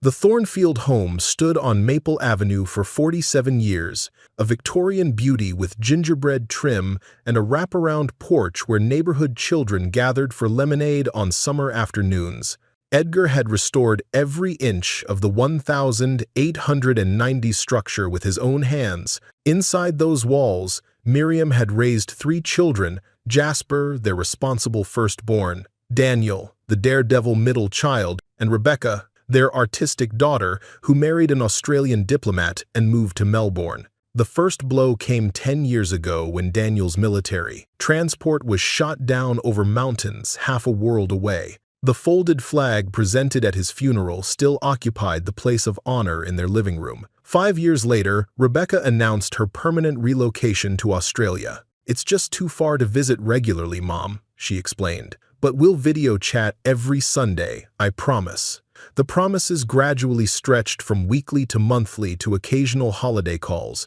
The Thornfield home stood on Maple Avenue for 47 years, a Victorian beauty with gingerbread trim and a wraparound porch where neighborhood children gathered for lemonade on summer afternoons. Edgar had restored every inch of the 1,890 structure with his own hands. Inside those walls, Miriam had raised 3 children: Jasper, their responsible firstborn; Daniel, the daredevil middle child; and Rebecca, their artistic daughter, who married an Australian diplomat and moved to Melbourne. The first blow came 10 years ago when Daniel's military transport was shot down over mountains half a world away. The folded flag presented at his funeral still occupied the place of honor in their living room. 5 years later, Rebecca announced her permanent relocation to Australia. "It's just too far to visit regularly, Mom," she explained. "But we'll video chat every Sunday, I promise." The promises gradually stretched from weekly to monthly to occasional holiday calls,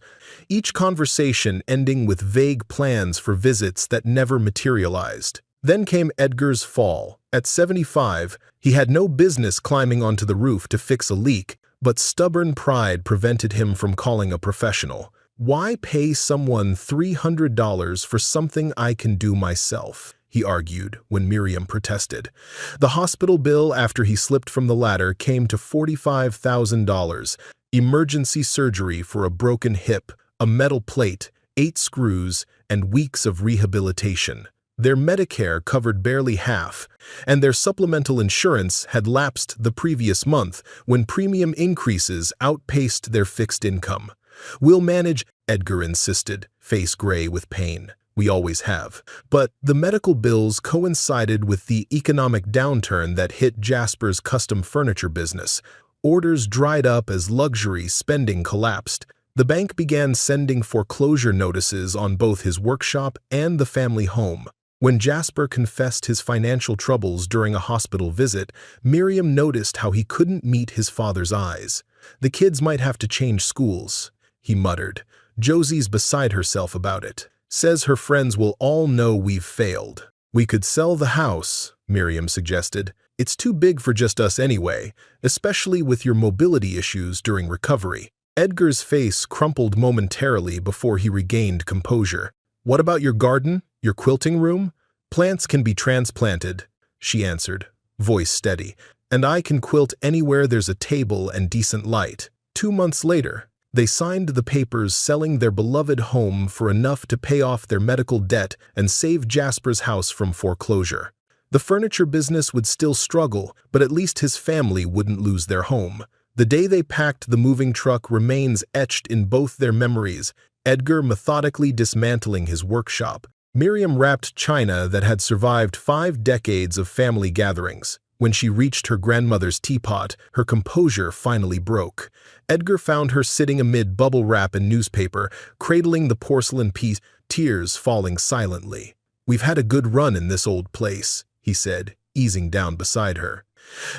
each conversation ending with vague plans for visits that never materialized. Then came Edgar's fall. At 75, he had no business climbing onto the roof to fix a leak, but stubborn pride prevented him from calling a professional. "Why pay someone $300 for something I can do myself?" he argued when Miriam protested. The hospital bill after he slipped from the ladder came to $45,000, emergency surgery for a broken hip, a metal plate, 8 screws, and weeks of rehabilitation. Their Medicare covered barely half, and their supplemental insurance had lapsed the previous month when premium increases outpaced their fixed income. "We'll manage," Edgar insisted, face gray with pain. "We always have." But the medical bills coincided with the economic downturn that hit Jasper's custom furniture business. Orders dried up as luxury spending collapsed. The bank began sending foreclosure notices on both his workshop and the family home. When Jasper confessed his financial troubles during a hospital visit, Miriam noticed how he couldn't meet his father's eyes. "The kids might have to change schools," he muttered. "Josie's beside herself about it. Says her friends will all know we've failed." "We could sell the house," Miriam suggested. "It's too big for just us anyway, especially with your mobility issues during recovery." Edgar's face crumpled momentarily before he regained composure. "What about your garden? Your quilting room?" "Plants can be transplanted," she answered, voice steady. "And I can quilt anywhere there's a table and decent light." 2 months later, they signed the papers selling their beloved home for enough to pay off their medical debt and save Jasper's house from foreclosure. The furniture business would still struggle, but at least his family wouldn't lose their home. The day they packed the moving truck remains etched in both their memories, Edgar methodically dismantling his workshop, Miriam wrapped china that had survived 5 decades of family gatherings. When she reached her grandmother's teapot, her composure finally broke. Edgar found her sitting amid bubble wrap and newspaper, cradling the porcelain piece, tears falling silently. "We've had a good run in this old place," he said, easing down beside her.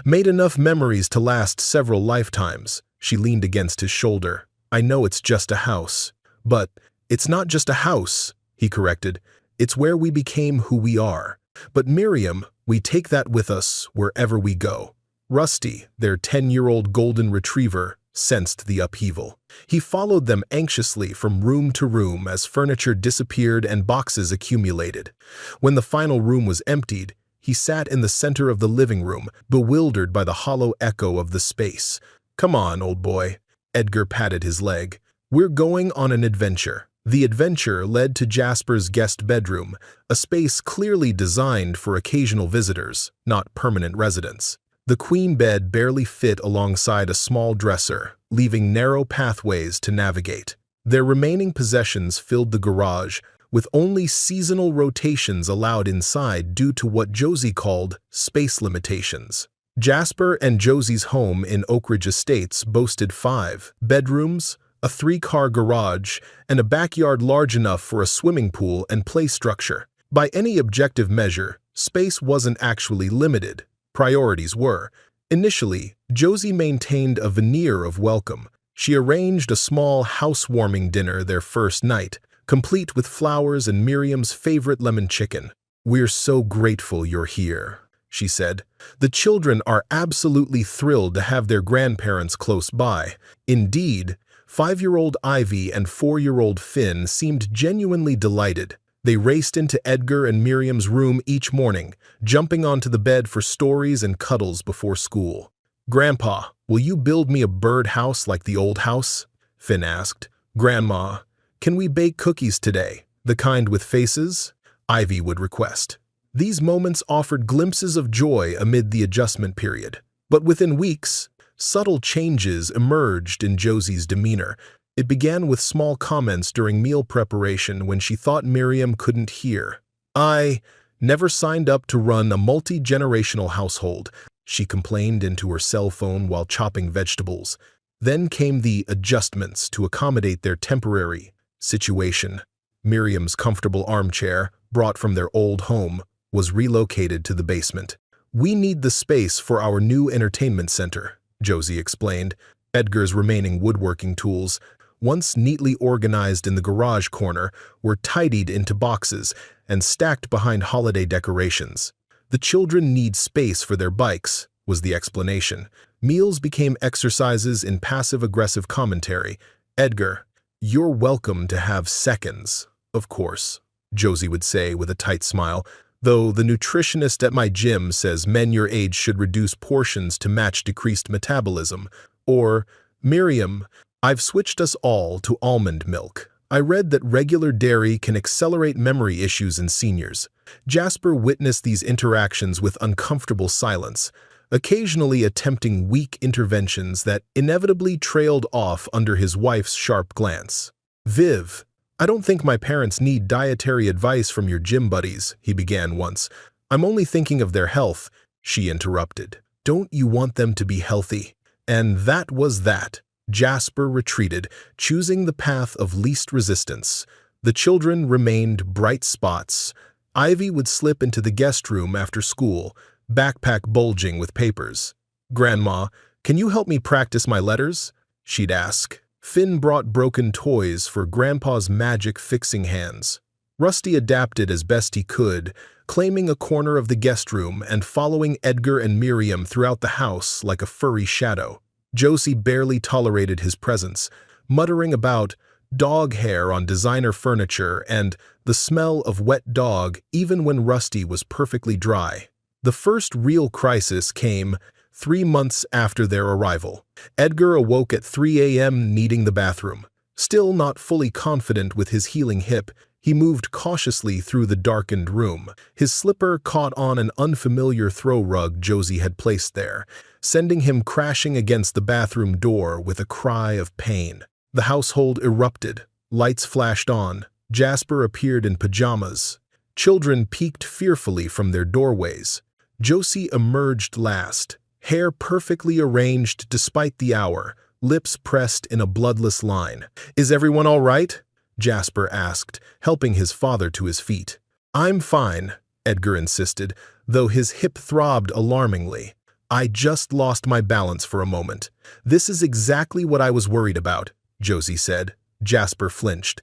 "Made enough memories to last several lifetimes." She leaned against his shoulder. "I know it's just a house." "But it's not just a house," he corrected. "It's where we became who we are. But Miriam, we take that with us wherever we go." Rusty, their 10-year-old golden retriever, sensed the upheaval. He followed them anxiously from room to room as furniture disappeared and boxes accumulated. When the final room was emptied, he sat in the center of the living room, bewildered by the hollow echo of the space. "Come on, old boy." Edgar patted his leg. "We're going on an adventure." The adventure led to Jasper's guest bedroom, a space clearly designed for occasional visitors, not permanent residents. The queen bed barely fit alongside a small dresser, leaving narrow pathways to navigate. Their remaining possessions filled the garage, with only seasonal rotations allowed inside due to what Josie called space limitations. Jasper and Josie's home in Oakridge Estates boasted 5 bedrooms, a 3-car garage, and a backyard large enough for a swimming pool and play structure. By any objective measure, space wasn't actually limited. Priorities were. Initially, Josie maintained a veneer of welcome. She arranged a small housewarming dinner their first night, complete with flowers and Miriam's favorite lemon chicken. "We're so grateful you're here," she said. The children are absolutely thrilled to have their grandparents close by. Indeed, 5-year-old Ivy and 4-year-old Finn seemed genuinely delighted. They raced into Edgar and Miriam's room each morning, jumping onto the bed for stories and cuddles before school. "Grandpa, will you build me a bird house like the old house?" Finn asked. "Grandma, can we bake cookies today, the kind with faces?" Ivy would request. These moments offered glimpses of joy amid the adjustment period. But within weeks, subtle changes emerged in Josie's demeanor. It began with small comments during meal preparation when she thought Miriam couldn't hear. "I never signed up to run a multi-generational household," she complained into her cell phone while chopping vegetables. Then came the adjustments to accommodate their temporary situation. Miriam's comfortable armchair, brought from their old home, was relocated to the basement. "We need the space for our new entertainment center," Josie explained. Edgar's remaining woodworking tools, once neatly organized in the garage corner, were tidied into boxes and stacked behind holiday decorations. "The children need space for their bikes," was the explanation. Meals became exercises in passive-aggressive commentary. "Edgar, you're welcome to have seconds, of course," Josie would say with a tight smile, "though the nutritionist at my gym says men your age should reduce portions to match decreased metabolism." Or, "Miriam, I've switched us all to almond milk. I read that regular dairy can accelerate memory issues in seniors." Jasper witnessed these interactions with uncomfortable silence, occasionally attempting weak interventions that inevitably trailed off under his wife's sharp glance. "Viv, I don't think my parents need dietary advice from your gym buddies," he began once. "I'm only thinking of their health," she interrupted. "Don't you want them to be healthy?" And that was that. Jasper retreated, choosing the path of least resistance. The children remained bright spots. Ivy would slip into the guest room after school, backpack bulging with papers. "Grandma, can you help me practice my letters?" she'd ask. Finn brought broken toys for Grandpa's magic fixing hands. Rusty adapted as best he could, claiming a corner of the guest room and following Edgar and Miriam throughout the house like a furry shadow. Josie barely tolerated his presence, muttering about dog hair on designer furniture and the smell of wet dog even when Rusty was perfectly dry. The first real crisis came 3 months after their arrival. Edgar awoke at 3 a.m. needing the bathroom. Still not fully confident with his healing hip, he moved cautiously through the darkened room. His slipper caught on an unfamiliar throw rug Josie had placed there, sending him crashing against the bathroom door with a cry of pain. The household erupted. Lights flashed on. Jasper appeared in pajamas. Children peeked fearfully from their doorways. Josie emerged last, hair perfectly arranged despite the hour, lips pressed in a bloodless line. "Is everyone all right?" Jasper asked, helping his father to his feet. "I'm fine," Edgar insisted, though his hip throbbed alarmingly. "I just lost my balance for a moment." "This is exactly what I was worried about," Josie said. Jasper flinched.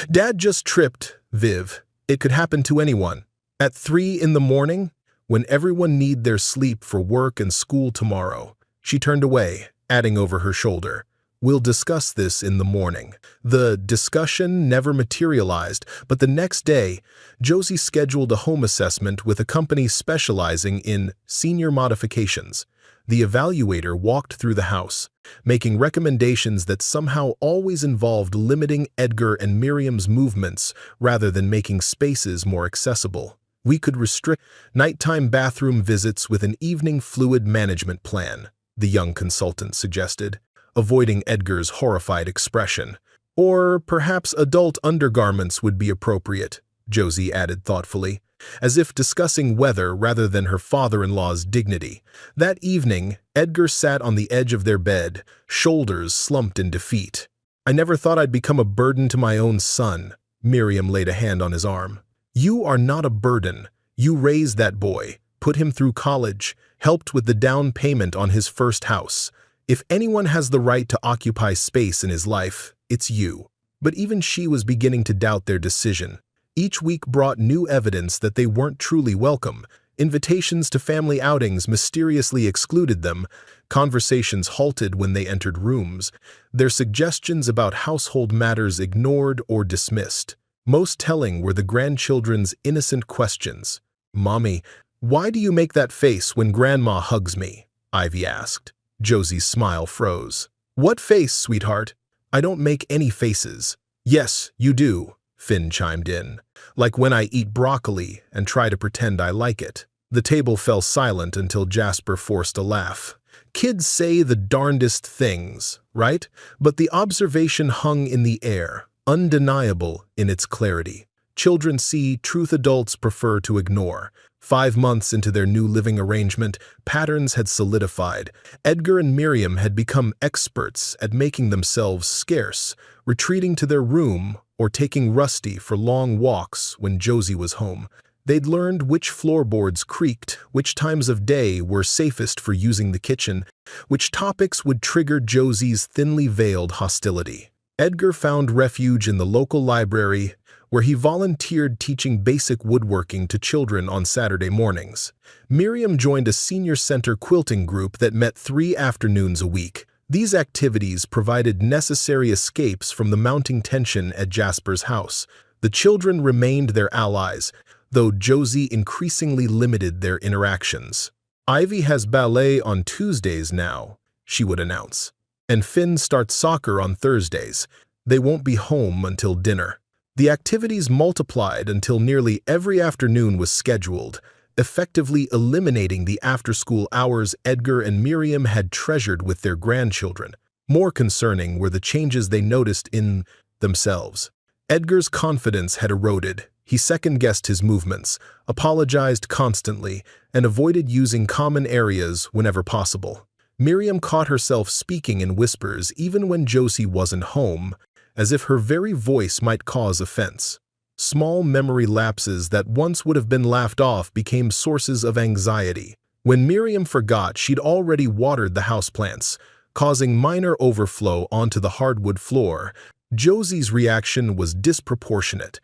"Dad just tripped, Viv. It could happen to anyone. At 3 in the morning, when everyone need their sleep for work and school tomorrow." She turned away, adding over her shoulder, "We'll discuss this in the morning." The discussion never materialized, but the next day, Josie scheduled a home assessment with a company specializing in senior modifications. The evaluator walked through the house, making recommendations that somehow always involved limiting Edgar and Miriam's movements rather than making spaces more accessible. "We could restrict nighttime bathroom visits with an evening fluid management plan," the young consultant suggested, avoiding Edgar's horrified expression. "Or perhaps adult undergarments would be appropriate," Josie added thoughtfully, as if discussing weather rather than her father-in-law's dignity. That evening, Edgar sat on the edge of their bed, shoulders slumped in defeat. "I never thought I'd become a burden to my own son." Miriam laid a hand on his arm. "You are not a burden. You raised that boy, put him through college, helped with the down payment on his first house. If anyone has the right to occupy space in his life, it's you." But even she was beginning to doubt their decision. Each week brought new evidence that they weren't truly welcome. Invitations to family outings mysteriously excluded them. Conversations halted when they entered rooms, their suggestions about household matters ignored or dismissed. Most telling were the grandchildren's innocent questions. "Mommy, why do you make that face when Grandma hugs me?" Ivy asked. Josie's smile froze. "What face, sweetheart?" "I don't make any faces." "Yes, you do," Finn chimed in. "Like when I eat broccoli and try to pretend I like it." The table fell silent until Jasper forced a laugh. "Kids say the darndest things, right?" But the observation hung in the air, undeniable in its clarity. Children see truth adults prefer to ignore. 5 months into their new living arrangement, patterns had solidified. Edgar and Miriam had become experts at making themselves scarce, retreating to their room or taking Rusty for long walks when Josie was home. They'd learned which floorboards creaked, which times of day were safest for using the kitchen, which topics would trigger Josie's thinly veiled hostility. Edgar found refuge in the local library, where he volunteered teaching basic woodworking to children on Saturday mornings. Miriam joined a senior center quilting group that met 3 afternoons a week. These activities provided necessary escapes from the mounting tension at Jasper's house. The children remained their allies, though Josie increasingly limited their interactions. "Ivy has ballet on Tuesdays now," she would announce. "And Finn starts soccer on Thursdays. They won't be home until dinner." The activities multiplied until nearly every afternoon was scheduled, effectively eliminating the after-school hours Edgar and Miriam had treasured with their grandchildren. More concerning were the changes they noticed in themselves. Edgar's confidence had eroded. He second-guessed his movements, apologized constantly, and avoided using common areas whenever possible. Miriam caught herself speaking in whispers even when Josie wasn't home, as if her very voice might cause offense. Small memory lapses that once would have been laughed off became sources of anxiety. When Miriam forgot, she'd already watered the houseplants, causing minor overflow onto the hardwood floor. Josie's reaction was disproportionate.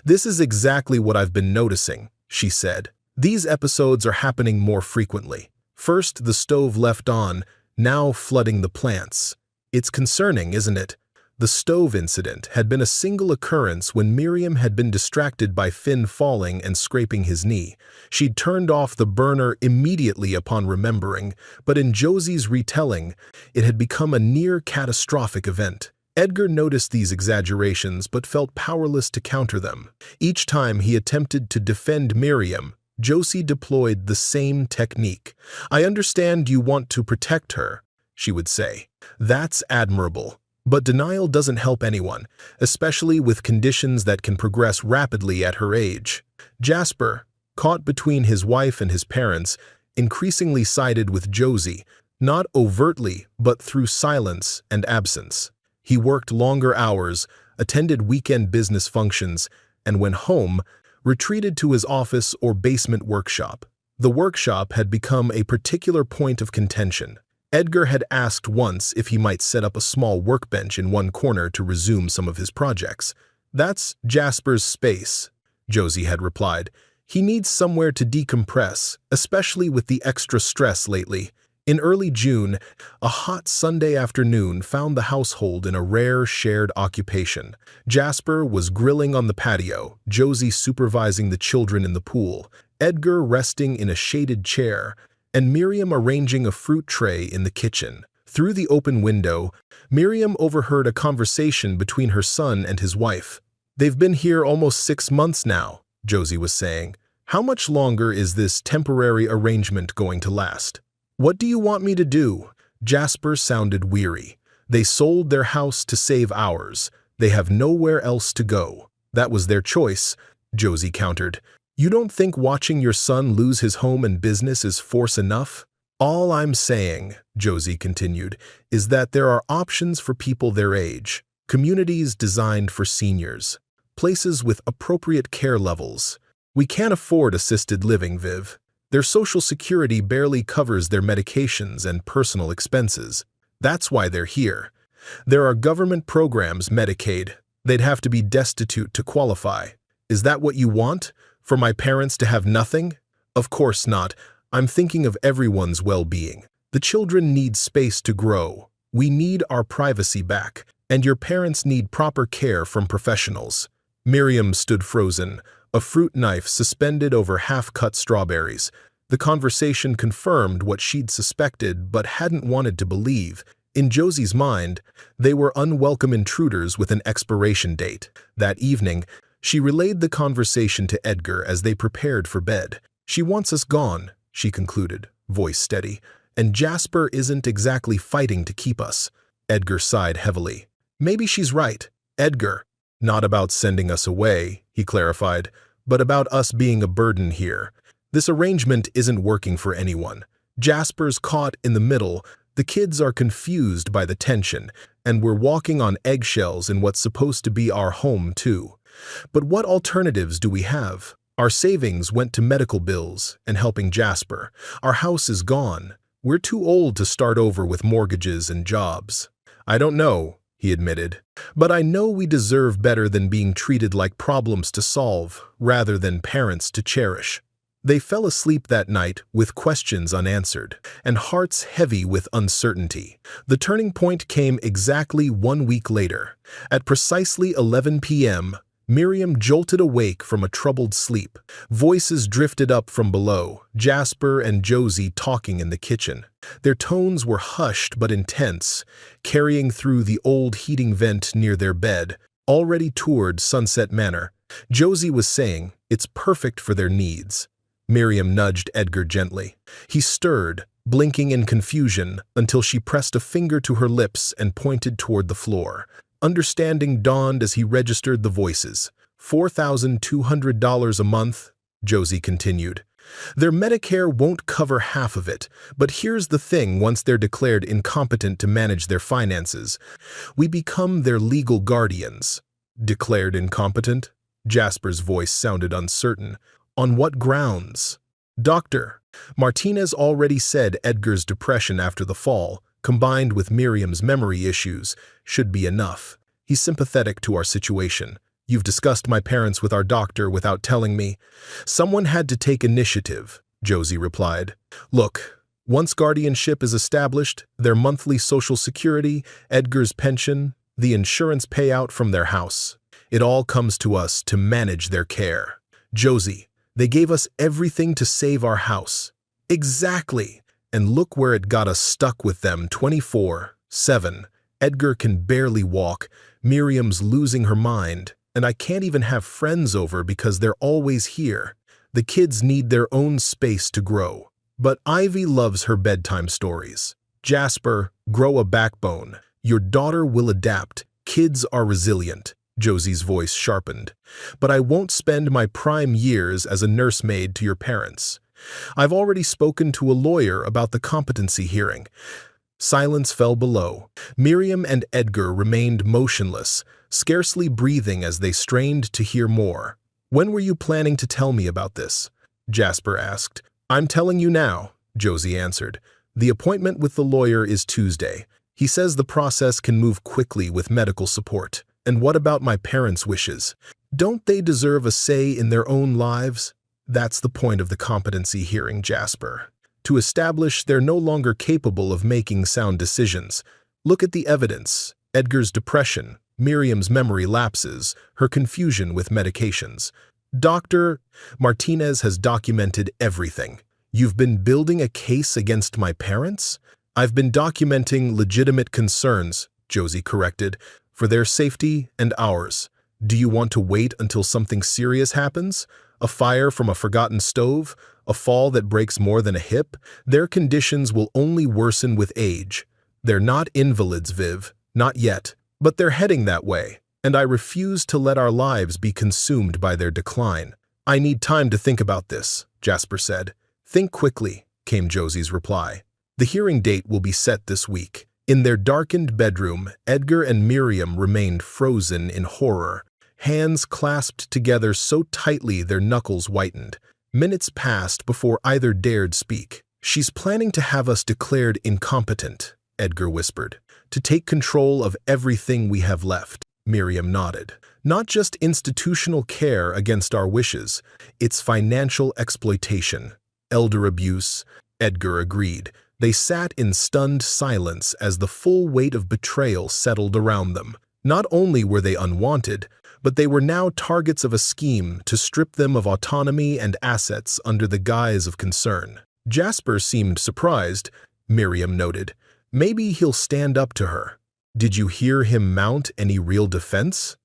"This is exactly what I've been noticing," she said. "These episodes are happening more frequently. First the stove left on, now flooding the plants. It's concerning, isn't it?" The stove incident had been a single occurrence when Miriam had been distracted by Finn falling and scraping his knee. She'd turned off the burner immediately upon remembering, but in Josie's retelling, it had become a near-catastrophic event. Edgar noticed these exaggerations but felt powerless to counter them. Each time he attempted to defend Miriam, Josie deployed the same technique. "I understand you want to protect her," she would say. "That's admirable. But denial doesn't help anyone, especially with conditions that can progress rapidly at her age." Jasper, caught between his wife and his parents, increasingly sided with Josie, not overtly but through silence and absence. He worked longer hours, attended weekend business functions, and when home, retreated to his office or basement workshop. The workshop had become a particular point of contention. Edgar had asked once if he might set up a small workbench in one corner to resume some of his projects. "That's Jasper's space," Josie had replied. "He needs somewhere to decompress, especially with the extra stress lately." In early June, a hot Sunday afternoon found the household in a rare shared occupation. Jasper was grilling on the patio, Josie supervising the children in the pool, Edgar resting in a shaded chair, and Miriam arranging a fruit tray in the kitchen. Through the open window, Miriam overheard a conversation between her son and his wife. "They've been here almost 6 months now," Josie was saying. "How much longer is this temporary arrangement going to last?" "What do you want me to do?" Jasper sounded weary. "They sold their house to save ours. They have nowhere else to go." "That was their choice," Josie countered. "You don't think watching your son lose his home and business is force enough?" "All I'm saying," Josie continued, "is that there are options for people their age, communities designed for seniors, places with appropriate care levels. We can't afford assisted living, Viv. Their social security barely covers their medications and personal expenses. That's why they're here. There are government programs, Medicaid. They'd have to be destitute to qualify. Is that what you want? For my parents to have nothing?" Of course not. I'm thinking of everyone's well-being. The children need space to grow. We need our privacy back, and your parents need proper care from professionals. Miriam stood frozen, a fruit knife suspended over half-cut strawberries. The conversation confirmed what she'd suspected but hadn't wanted to believe. In Josie's mind, they were unwelcome intruders with an expiration date. That evening, she relayed the conversation to Edgar as they prepared for bed. "She wants us gone," she concluded, voice steady, "and Jasper isn't exactly fighting to keep us." Edgar sighed heavily. "Maybe she's right, Edgar. Not about sending us away," he clarified, "but about us being a burden here. This arrangement isn't working for anyone. Jasper's caught in the middle, the kids are confused by the tension, and we're walking on eggshells in what's supposed to be our home too. But what alternatives do we have? Our savings went to medical bills and helping Jasper. Our house is gone. We're too old to start over with mortgages and jobs." "I don't know," he admitted, "but I know we deserve better than being treated like problems to solve rather than parents to cherish." They fell asleep that night with questions unanswered and hearts heavy with uncertainty. The turning point came exactly 1 week later. At precisely 11 p.m., Miriam jolted awake from a troubled sleep. Voices drifted up from below, Jasper and Josie talking in the kitchen. Their tones were hushed but intense, carrying through the old heating vent near their bed, already toward Sunset Manor. Josie was saying, "It's perfect for their needs." Miriam nudged Edgar gently. He stirred, blinking in confusion, until she pressed a finger to her lips and pointed toward the floor. Understanding dawned as he registered the voices. $4,200 a month, Josie continued. "Their Medicare won't cover half of it, but here's the thing: once they're declared incompetent to manage their finances, we become their legal guardians." "Declared incompetent?" Jasper's voice sounded uncertain. "On what grounds?" "Doctor, Martinez already said Edgar's depression after the fall, combined with Miriam's memory issues, should be enough. He's sympathetic to our situation. You've discussed my parents with our doctor without telling me." "Someone had to take initiative," Josie replied. "Look, once guardianship is established, their monthly Social Security, Edgar's pension, the insurance payout from their house, it all comes to us to manage their care. Josie, they gave us everything to save our house." "Exactly. And look where it got us stuck with them 24/7. Edgar can barely walk, Miriam's losing her mind, and I can't even have friends over because they're always here. The kids need their own space to grow. But Ivy loves her bedtime stories. Jasper, grow a backbone. Your daughter will adapt. Kids are resilient." Josie's voice sharpened. "But I won't spend my prime years as a nursemaid to your parents. I've already spoken to a lawyer about the competency hearing." Silence fell below. Miriam and Edgar remained motionless, scarcely breathing as they strained to hear more. "When were you planning to tell me about this?" Jasper asked. "I'm telling you now," Josie answered. "The appointment with the lawyer is Tuesday. He says the process can move quickly with medical support. And what about my parents' wishes? Don't they deserve a say in their own lives? That's the point of the competency hearing, Jasper. To establish they're no longer capable of making sound decisions. Look at the evidence: Edgar's depression, Miriam's memory lapses, her confusion with medications. Dr. Martinez has documented everything. You've been building a case against my parents? I've been documenting legitimate concerns, Josie corrected, for their safety and ours. Do you want to wait until something serious happens? A fire from a forgotten stove? A fall that breaks more than a hip? Their conditions will only worsen with age. They're not invalids, Viv. Not yet. But they're heading that way, and I refuse to let our lives be consumed by their decline. I need time to think about this, Jasper said. Think quickly, came Josie's reply. The hearing date will be set this week. In their darkened bedroom, Edgar and Miriam remained frozen in horror, hands clasped together so tightly their knuckles whitened. Minutes passed before either dared speak. She's planning to have us declared incompetent, Edgar whispered. To take control of everything we have left, Miriam nodded. Not just institutional care against our wishes, it's financial exploitation, Elder abuse, Edgar agreed. They sat in stunned silence as the full weight of betrayal settled around them. Not only were they unwanted, but they were now targets of a scheme to strip them of autonomy and assets under the guise of concern. Jasper seemed surprised, Miriam noted. Maybe he'll stand up to her. Did you hear him mount any real defense?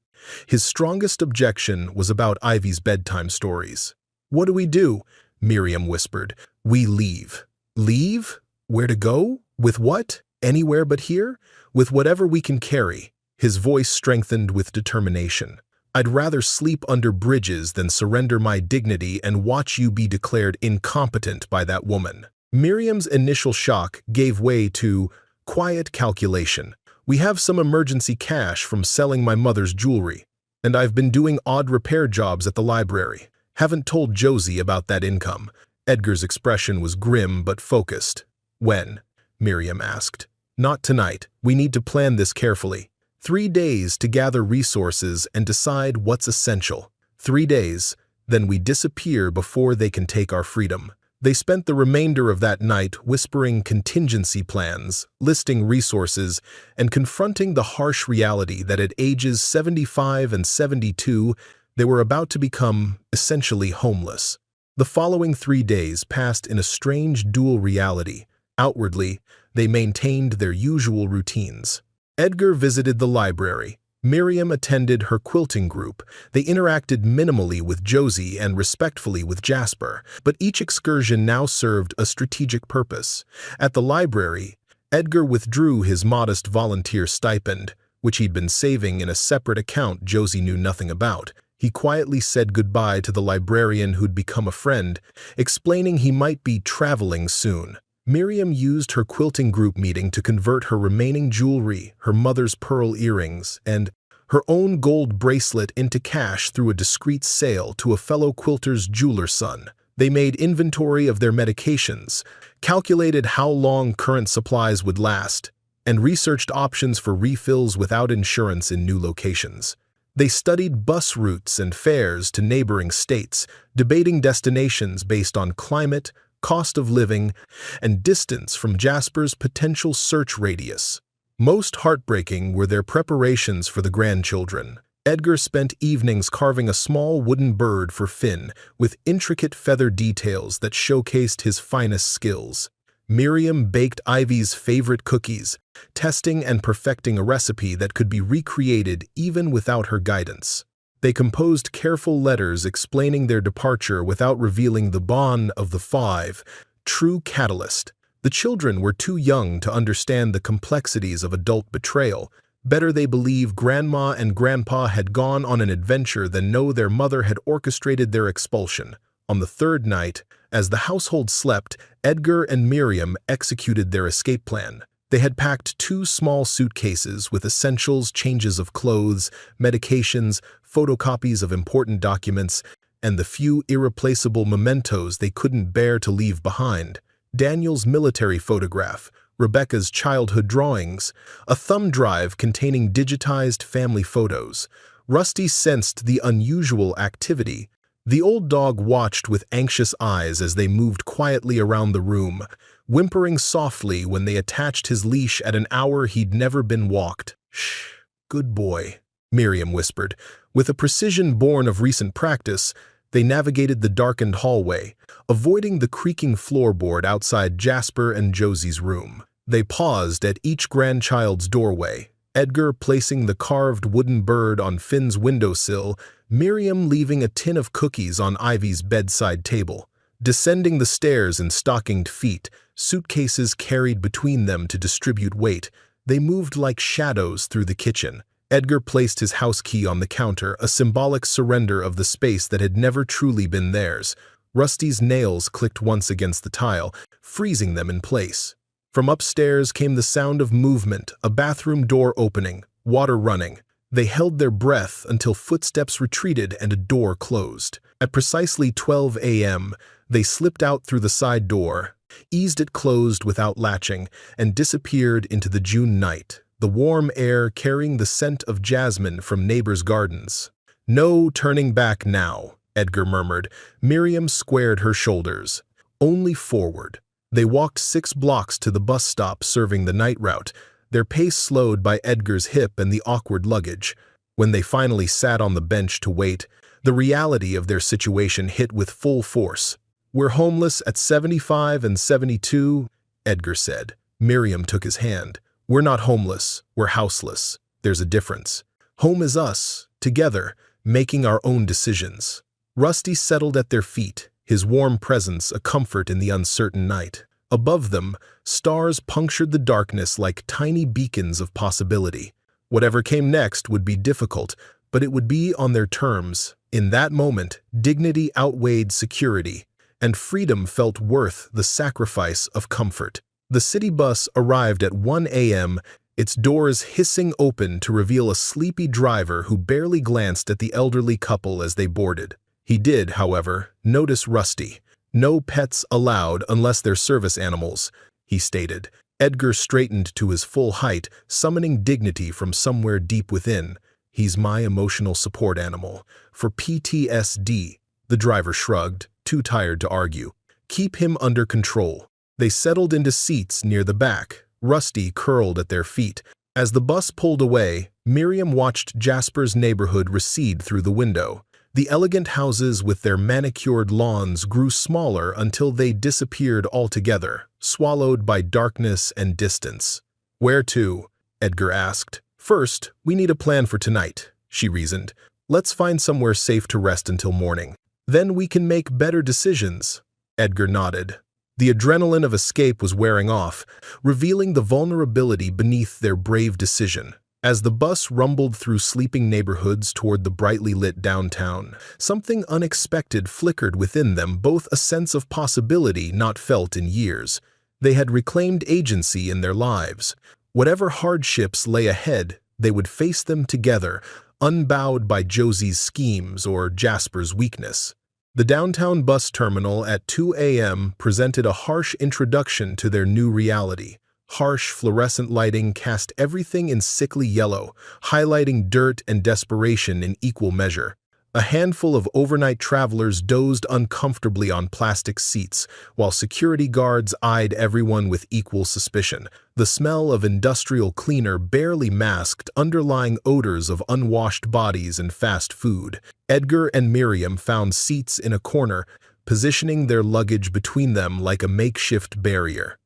His strongest objection was about Ivy's bedtime stories. What do we do? Miriam whispered. We leave. Leave? Where to go? With what? Anywhere but here? With whatever we can carry. His voice strengthened with determination. I'd rather sleep under bridges than surrender my dignity and watch you be declared incompetent by that woman. Miriam's initial shock gave way to quiet calculation. We have some emergency cash from selling my mother's jewelry, and I've been doing odd repair jobs at the library. Haven't told Josie about that income. Edgar's expression was grim but focused. When? Miriam asked. Not tonight. We need to plan this carefully. 3 days to gather resources and decide what's essential. 3 days, then we disappear before they can take our freedom. They spent the remainder of that night whispering contingency plans, listing resources, and confronting the harsh reality that at ages 75 and 72, they were about to become essentially homeless. The following 3 days passed in a strange dual reality. Outwardly, they maintained their usual routines. Edgar visited the library. Miriam attended her quilting group. They interacted minimally with Josie and respectfully with Jasper, but each excursion now served a strategic purpose. At the library, Edgar withdrew his modest volunteer stipend, which he'd been saving in a separate account Josie knew nothing about. He quietly said goodbye to the librarian who'd become a friend, explaining he might be traveling soon. Miriam used her quilting group meeting to convert her remaining jewelry, her mother's pearl earrings, and her own gold bracelet into cash through a discreet sale to a fellow quilter's jeweler son. They made inventory of their medications, calculated how long current supplies would last, and researched options for refills without insurance in new locations. They studied bus routes and fares to neighboring states, debating destinations based on climate, cost of living, and distance from Jasper's potential search radius. Most heartbreaking were their preparations for the grandchildren. Edgar spent evenings carving a small wooden bird for Finn, with intricate feather details that showcased his finest skills. Miriam baked Ivy's favorite cookies, testing and perfecting a recipe that could be recreated even without her guidance. They composed careful letters explaining their departure without revealing the bond of the five, true catalyst. The children were too young to understand the complexities of adult betrayal. Better they believe Grandma and Grandpa had gone on an adventure than know their mother had orchestrated their expulsion. On the third night, as the household slept, Edgar and Miriam executed their escape plan. They had packed 2 small suitcases with essentials, changes of clothes, medications, photocopies of important documents, and the few irreplaceable mementos they couldn't bear to leave behind. Daniel's military photograph, Rebecca's childhood drawings, a thumb drive containing digitized family photos. Rusty sensed the unusual activity. The old dog watched with anxious eyes as they moved quietly around the room, whimpering softly when they attached his leash at an hour he'd never been walked. "Shh, good boy," Miriam whispered. With a precision born of recent practice, they navigated the darkened hallway, avoiding the creaking floorboard outside Jasper and Josie's room. They paused at each grandchild's doorway, Edgar placing the carved wooden bird on Finn's windowsill, Miriam leaving a tin of cookies on Ivy's bedside table. Descending the stairs in stockinged feet, suitcases carried between them to distribute weight, they moved like shadows through the kitchen. Edgar placed his house key on the counter, a symbolic surrender of the space that had never truly been theirs. Rusty's nails clicked once against the tile, freezing them in place. From upstairs came the sound of movement, a bathroom door opening, water running. They held their breath until footsteps retreated and a door closed. At precisely 12 a.m., they slipped out through the side door, eased it closed without latching, and disappeared into the June night, the warm air carrying the scent of jasmine from neighbors' gardens. "No turning back now," Edgar murmured. Miriam squared her shoulders. only forward. They walked 6 blocks to the bus stop serving the night route, their pace slowed by Edgar's hip and the awkward luggage. When they finally sat on the bench to wait, the reality of their situation hit with full force. "We're homeless at 75 and 72, Edgar said. Miriam took his hand. "We're not homeless, we're houseless. There's a difference. Home is us, together, making our own decisions." Rusty settled at their feet, his warm presence a comfort in the uncertain night. Above them, stars punctured the darkness like tiny beacons of possibility. Whatever came next would be difficult, but it would be on their terms. In that moment, dignity outweighed security, and freedom felt worth the sacrifice of comfort. The city bus arrived at 1 a.m., its doors hissing open to reveal a sleepy driver who barely glanced at the elderly couple as they boarded. He did, however, notice Rusty. "No pets allowed unless they're service animals," he stated. Edgar straightened to his full height, summoning dignity from somewhere deep within. "He's my emotional support animal. For PTSD." The driver shrugged, too tired to argue. "Keep him under control." They settled into seats near the back, Rusty curled at their feet. As the bus pulled away, Miriam watched Jasper's neighborhood recede through the window. The elegant houses with their manicured lawns grew smaller until they disappeared altogether, swallowed by darkness and distance. "Where to?" Edgar asked. "First, we need a plan for tonight," she reasoned. "Let's find somewhere safe to rest until morning. Then we can make better decisions." Edgar nodded. The adrenaline of escape was wearing off, revealing the vulnerability beneath their brave decision. As the bus rumbled through sleeping neighborhoods toward the brightly lit downtown, something unexpected flickered within them, both a sense of possibility not felt in years. They had reclaimed agency in their lives. Whatever hardships lay ahead, they would face them together, unbowed by Josie's schemes or Jasper's weakness. The downtown bus terminal at 2 a.m. presented a harsh introduction to their new reality. Harsh fluorescent lighting cast everything in sickly yellow, highlighting dirt and desperation in equal measure. A handful of overnight travelers dozed uncomfortably on plastic seats, while security guards eyed everyone with equal suspicion. The smell of industrial cleaner barely masked underlying odors of unwashed bodies and fast food. Edgar and Miriam found seats in a corner, positioning their luggage between them like a makeshift barrier.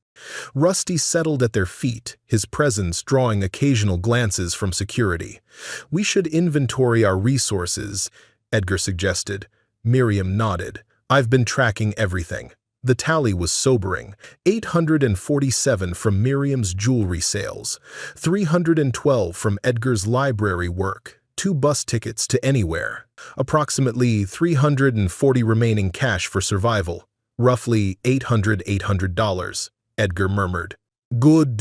Rusty settled at their feet, his presence drawing occasional glances from security. "We should inventory our resources," Edgar suggested. Miriam nodded. "I've been tracking everything." The tally was sobering. 847 from Miriam's jewelry sales, 312 from Edgar's library work, 2 bus tickets to anywhere, approximately 340 remaining cash for survival, roughly $800. Edgar murmured. "Good.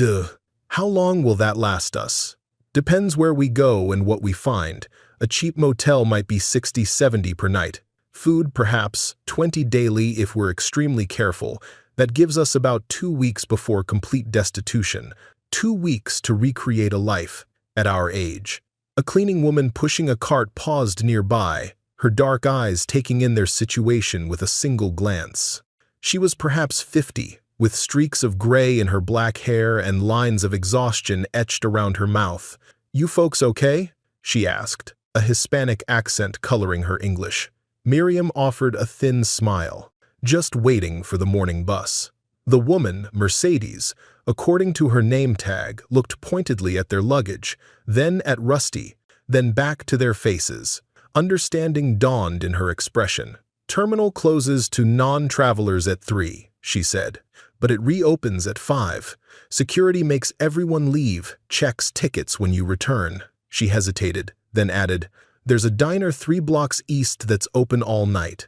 How long will that last us?" "Depends where we go and what we find. A cheap motel might be 60-70 per night. Food, perhaps 20 daily if we're extremely careful. That gives us about 2 weeks before complete destitution. 2 weeks to recreate a life at our age." A cleaning woman pushing a cart paused nearby, her dark eyes taking in their situation with a single glance. She was perhaps 50, with streaks of gray in her black hair and lines of exhaustion etched around her mouth. "You folks okay?" she asked, a Hispanic accent coloring her English. Miriam offered a thin smile, just waiting for the morning bus. The woman, Mercedes, according to her name tag, looked pointedly at their luggage, then at Rusty, then back to their faces. Understanding dawned in her expression. "Terminal closes to non-travelers at 3, she said, "but it reopens at 5. Security makes everyone leave, checks tickets when you return." She hesitated, then added, "There's a diner 3 blocks east that's open all night.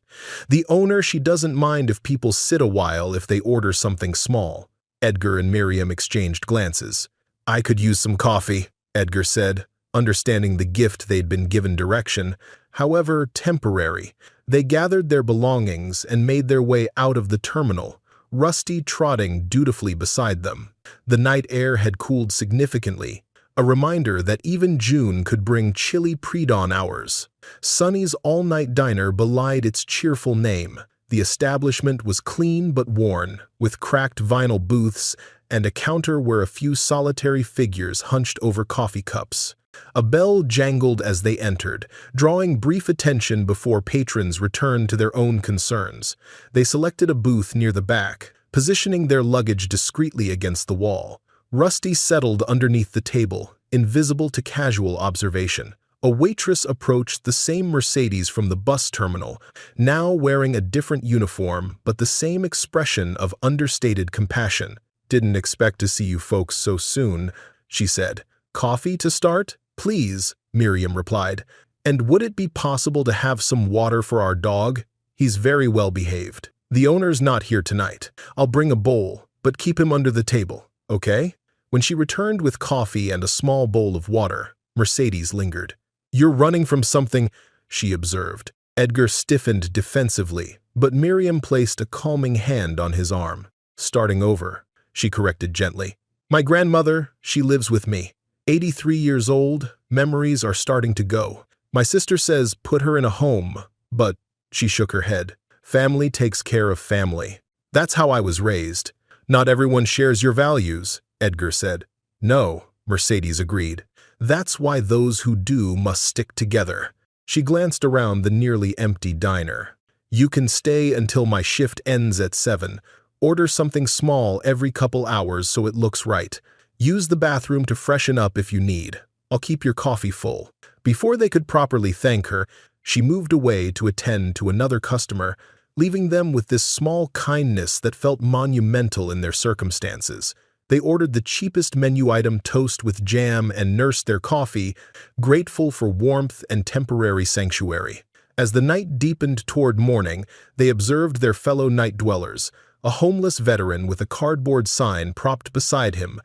The owner, she doesn't mind if people sit a while if they order something small." Edgar and Miriam exchanged glances. "I could use some coffee," Edgar said, understanding the gift they'd been given direction, however temporary. They gathered their belongings and made their way out of the terminal, Rusty trotting dutifully beside them. The night air had cooled significantly, a reminder that even June could bring chilly pre-dawn hours. Sunny's all-night diner belied its cheerful name. The establishment was clean but worn, with cracked vinyl booths and a counter where a few solitary figures hunched over coffee cups. A bell jangled as they entered, drawing brief attention before patrons returned to their own concerns. They selected a booth near the back, positioning their luggage discreetly against the wall. Rusty settled underneath the table, invisible to casual observation. A waitress approached the same Mercedes from the bus terminal, now wearing a different uniform but the same expression of understated compassion. "Didn't expect to see you folks so soon," she said. "Coffee to start? Please," Miriam replied. "And would it be possible to have some water for our dog? He's very well behaved. The owner's not here tonight. I'll bring a bowl, but keep him under the table, okay?" When she returned with coffee and a small bowl of water, Mercedes lingered. "You're running from something," she observed. Edgar stiffened defensively, but Miriam placed a calming hand on his arm. "Starting over," she corrected gently. "My grandmother, she lives with me. 83 years old, memories are starting to go. My sister says put her in a home, but," she shook her head, "family takes care of family. That's how I was raised." "Not everyone shares your values," Edgar said. "No," Mercedes agreed. "That's why those who do must stick together." She glanced around the nearly empty diner. "You can stay until my shift ends at 7. Order something small every couple hours so it looks right. Use the bathroom to freshen up if you need. I'll keep your coffee full." Before they could properly thank her, she moved away to attend to another customer, leaving them with this small kindness that felt monumental in their circumstances. They ordered the cheapest menu item, toast with jam, and nursed their coffee, grateful for warmth and temporary sanctuary. As the night deepened toward morning, they observed their fellow night dwellers, a homeless veteran with a cardboard sign propped beside him,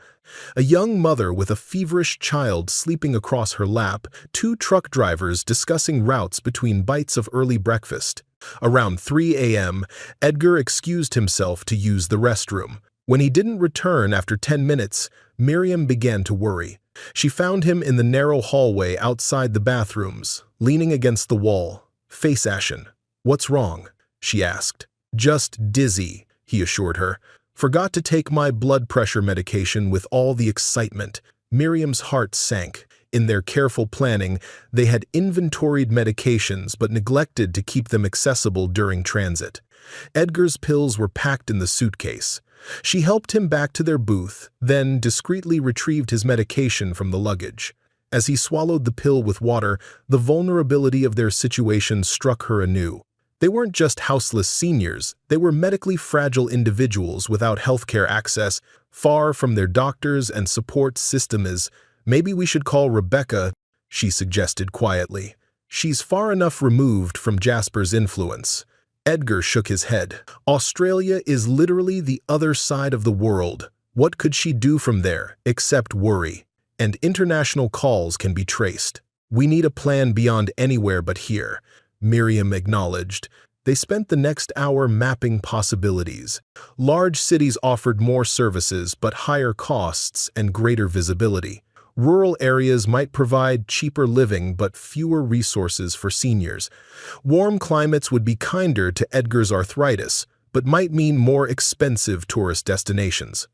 a young mother with a feverish child sleeping across her lap, 2 truck drivers discussing routes between bites of early breakfast. Around 3 a.m., Edgar excused himself to use the restroom. When he didn't return after 10 minutes, Miriam began to worry. She found him in the narrow hallway outside the bathrooms, leaning against the wall, face ashen. "What's wrong?" she asked. "Just dizzy," he assured her. "Forgot to take my blood pressure medication with all the excitement." Miriam's heart sank. In their careful planning, they had inventoried medications but neglected to keep them accessible during transit. Edgar's pills were packed in the suitcase. She helped him back to their booth, then discreetly retrieved his medication from the luggage. As he swallowed the pill with water, the vulnerability of their situation struck her anew. They weren't just houseless seniors, they were medically fragile individuals without healthcare access, far from their doctors and support systems. "Maybe we should call Rebecca," she suggested quietly. "She's far enough removed from Jasper's influence." Edgar shook his head. "Australia is literally the other side of the world. What could she do from there, except worry? And international calls can be traced. We need a plan beyond anywhere but here," Miriam acknowledged. They spent the next hour mapping possibilities. Large cities offered more services but higher costs and greater visibility. Rural areas might provide cheaper living but fewer resources for seniors. Warm climates would be kinder to Edgar's arthritis, but might mean more expensive tourist destinations.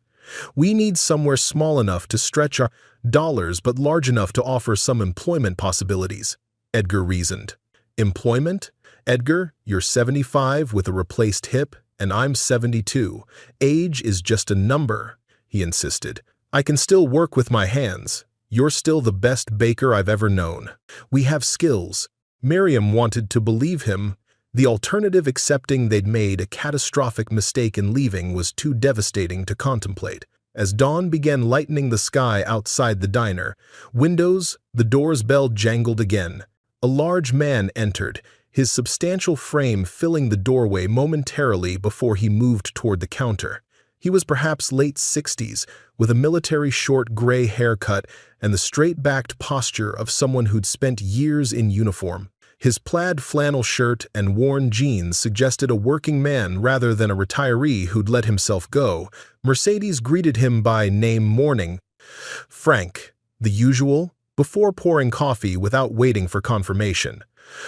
"We need somewhere small enough to stretch our dollars but large enough to offer some employment possibilities," Edgar reasoned. "Employment? Edgar, you're 75 with a replaced hip, and I'm 72. Age is just a number," he insisted. "I can still work with my hands. You're still the best baker I've ever known. We have skills." Miriam wanted to believe him. The alternative, accepting they'd made a catastrophic mistake in leaving, was too devastating to contemplate. As dawn began lightening the sky outside the diner, the door's bell jangled again. A large man entered, his substantial frame filling the doorway momentarily before he moved toward the counter. He was perhaps late 60s, with a military short gray haircut and the straight-backed posture of someone who'd spent years in uniform. His plaid flannel shirt and worn jeans suggested a working man rather than a retiree who'd let himself go. Mercedes greeted him by name morning. "Frank." "The usual?" before pouring coffee without waiting for confirmation.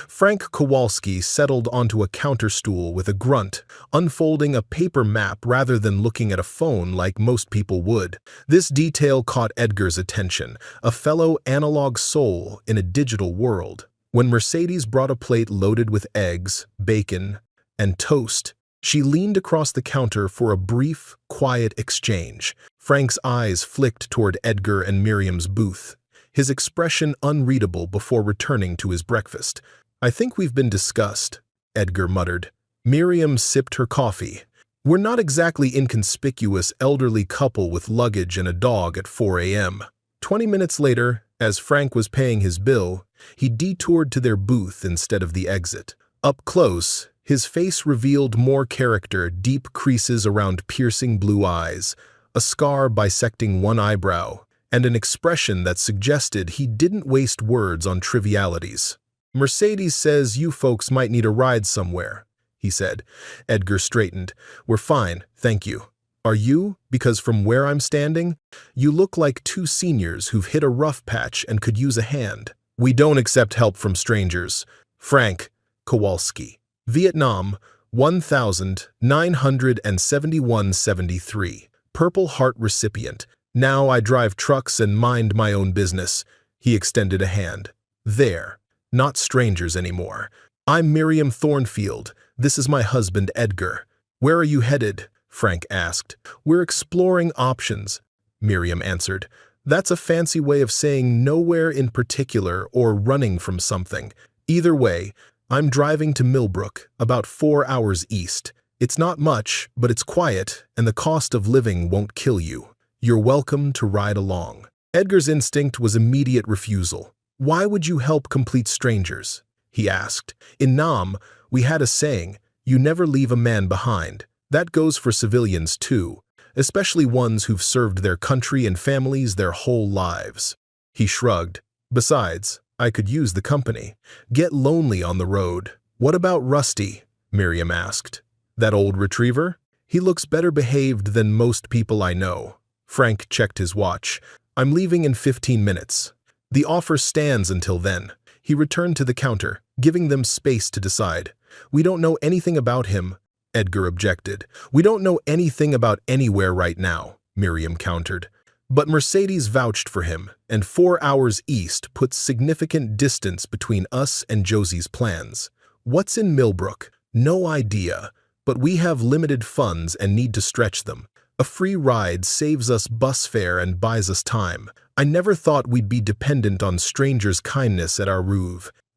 Frank Kowalski settled onto a counterstool with a grunt, unfolding a paper map rather than looking at a phone like most people would. This detail caught Edgar's attention, a fellow analog soul in a digital world. When Mercedes brought a plate loaded with eggs, bacon, and toast, she leaned across the counter for a brief, quiet exchange. Frank's eyes flicked toward Edgar and Miriam's booth, his expression unreadable before returning to his breakfast. "I think we've been discussed," Edgar muttered. Miriam sipped her coffee. "We're not exactly inconspicuous elderly couple with luggage and a dog at 4 a.m. 20 minutes later, as Frank was paying his bill, he detoured to their booth instead of the exit. Up close, his face revealed more character, deep creases around piercing blue eyes, a scar bisecting one eyebrow, and an expression that suggested he didn't waste words on trivialities. "Mercedes says you folks might need a ride somewhere," he said. Edgar straightened. "We're fine, thank you. Are you? Because from where I'm standing, you look like two seniors who've hit a rough patch and could use a hand." "We don't accept help from strangers." Frank Kowalski. Vietnam, 1971-73. Purple Heart recipient. "Now I drive trucks and mind my own business." He extended a hand. "There. Not strangers anymore. I'm Miriam Thornfield. This is my husband, Edgar." "Where are you headed?" Frank asked. "We're exploring options," Miriam answered. "That's a fancy way of saying nowhere in particular or running from something. Either way, I'm driving to Millbrook, about 4 hours east. It's not much, but it's quiet, and the cost of living won't kill you. You're welcome to ride along." Edgar's instinct was immediate refusal. "Why would you help complete strangers?" he asked. "In Nam, we had a saying, you never leave a man behind. That goes for civilians too, especially ones who've served their country and families their whole lives." He shrugged. "Besides, I could use the company. Get lonely on the road." "What about Rusty?" Miriam asked. "That old retriever? He looks better behaved than most people I know." Frank checked his watch. "I'm leaving in 15 minutes. The offer stands until then." He returned to the counter, giving them space to decide. "We don't know anything about him," Edgar objected. "We don't know anything about anywhere right now," Miriam countered. "But Mercedes vouched for him, and 4 hours east puts significant distance between us and Josie's plans. What's in Millbrook? No idea, but we have limited funds and need to stretch them. A free ride saves us bus fare and buys us time. I never thought we'd be dependent on strangers' kindness at our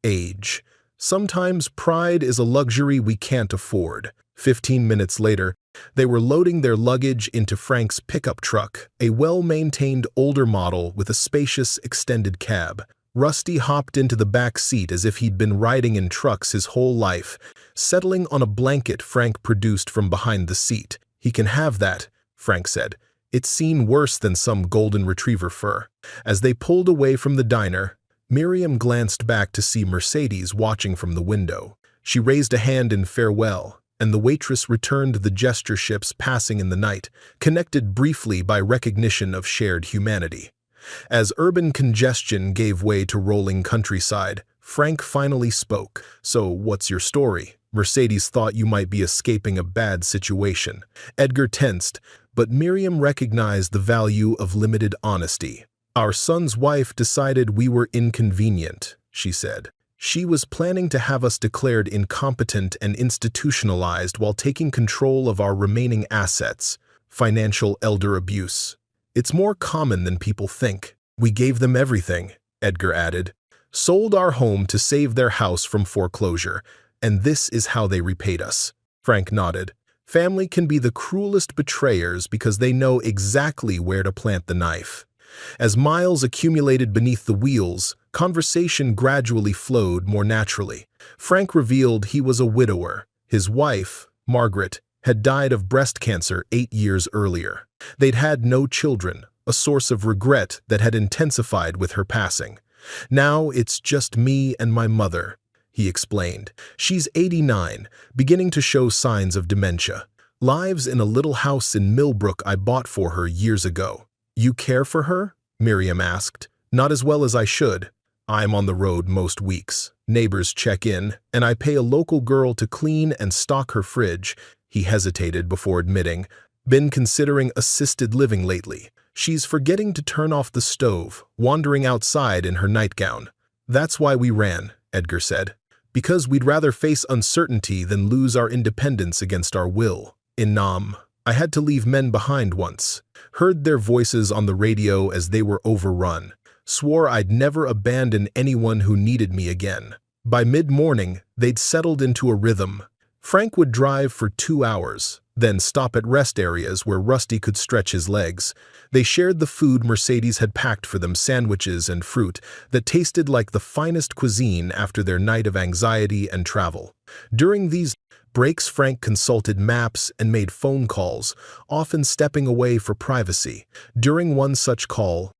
age. Sometimes pride is a luxury we can't afford." 15 minutes later, they were loading their luggage into Frank's pickup truck, a well-maintained older model with a spacious extended cab. Rusty hopped into the back seat as if he'd been riding in trucks his whole life, settling on a blanket Frank produced from behind the seat. "He can have that," Frank said. "It's seen worse than some golden retriever fur." As they pulled away from the diner, Miriam glanced back to see Mercedes watching from the window. She raised a hand in farewell, and the waitress returned the gesture, ships passing in the night, connected briefly by recognition of shared humanity. As urban congestion gave way to rolling countryside, Frank finally spoke. "So what's your story? Mercedes thought you might be escaping a bad situation." Edgar tensed, but Miriam recognized the value of limited honesty. "Our son's wife decided we were inconvenient," she said. "She was planning to have us declared incompetent and institutionalized while taking control of our remaining assets, financial elder abuse. It's more common than people think. We gave them everything," Edgar added. "Sold our home to save their house from foreclosure, and this is how they repaid us." Frank nodded. "Family can be the cruelest betrayers because they know exactly where to plant the knife." As miles accumulated beneath the wheels, conversation gradually flowed more naturally. Frank revealed he was a widower. His wife, Margaret, had died of breast cancer 8 years earlier. They'd had no children, a source of regret that had intensified with her passing. "Now it's just me and my mother," he explained. "She's 89, beginning to show signs of dementia. Lives in a little house in Millbrook I bought for her years ago." "You care for her?" Miriam asked. Not as well as I should. I'm on the road most weeks. Neighbors check in, and I pay a local girl to clean and stock her fridge. He hesitated before admitting, been considering assisted living lately. She's forgetting to turn off the stove, wandering outside in her nightgown. That's why we ran, Edgar said. Because we'd rather face uncertainty than lose our independence against our will. In Nam, I had to leave men behind once. Heard their voices on the radio as they were overrun. Swore I'd never abandon anyone who needed me again. By mid-morning, they'd settled into a rhythm. Frank would drive for 2 hours, then stop at rest areas where Rusty could stretch his legs. They shared the food Mercedes had packed for them, sandwiches and fruit that tasted like the finest cuisine after their night of anxiety and travel. During these breaks, Frank consulted maps and made phone calls, often stepping away for privacy. During one such call,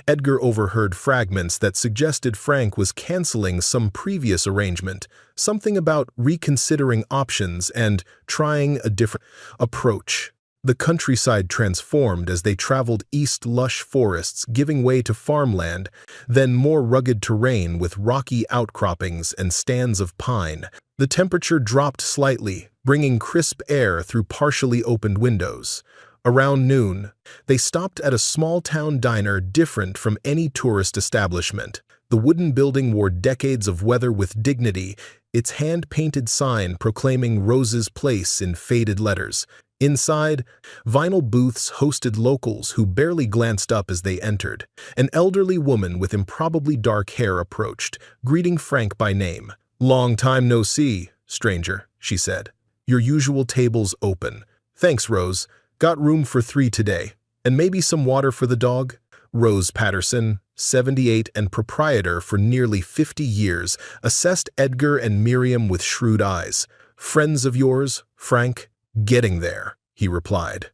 Edgar overheard fragments that suggested Frank was canceling some previous arrangement, something about reconsidering options and trying a different approach. The countryside transformed as they traveled east, lush forests giving way to farmland, then more rugged terrain with rocky outcroppings and stands of pine. The temperature dropped slightly, bringing crisp air through partially opened windows. Around noon, they stopped at a small-town diner different from any tourist establishment. The wooden building wore decades of weather with dignity, its hand-painted sign proclaiming Rose's Place in faded letters. Inside, vinyl booths hosted locals who barely glanced up as they entered. An elderly woman with improbably dark hair approached, greeting Frank by name. "Long time no see, stranger," she said. "Your usual table's open." "Thanks, Rose. Got room for 3 today. And maybe some water for the dog?" Rose Patterson, 78 and proprietor for nearly 50 years, assessed Edgar and Miriam with shrewd eyes. "Friends of yours, Frank?" "Getting there," he replied.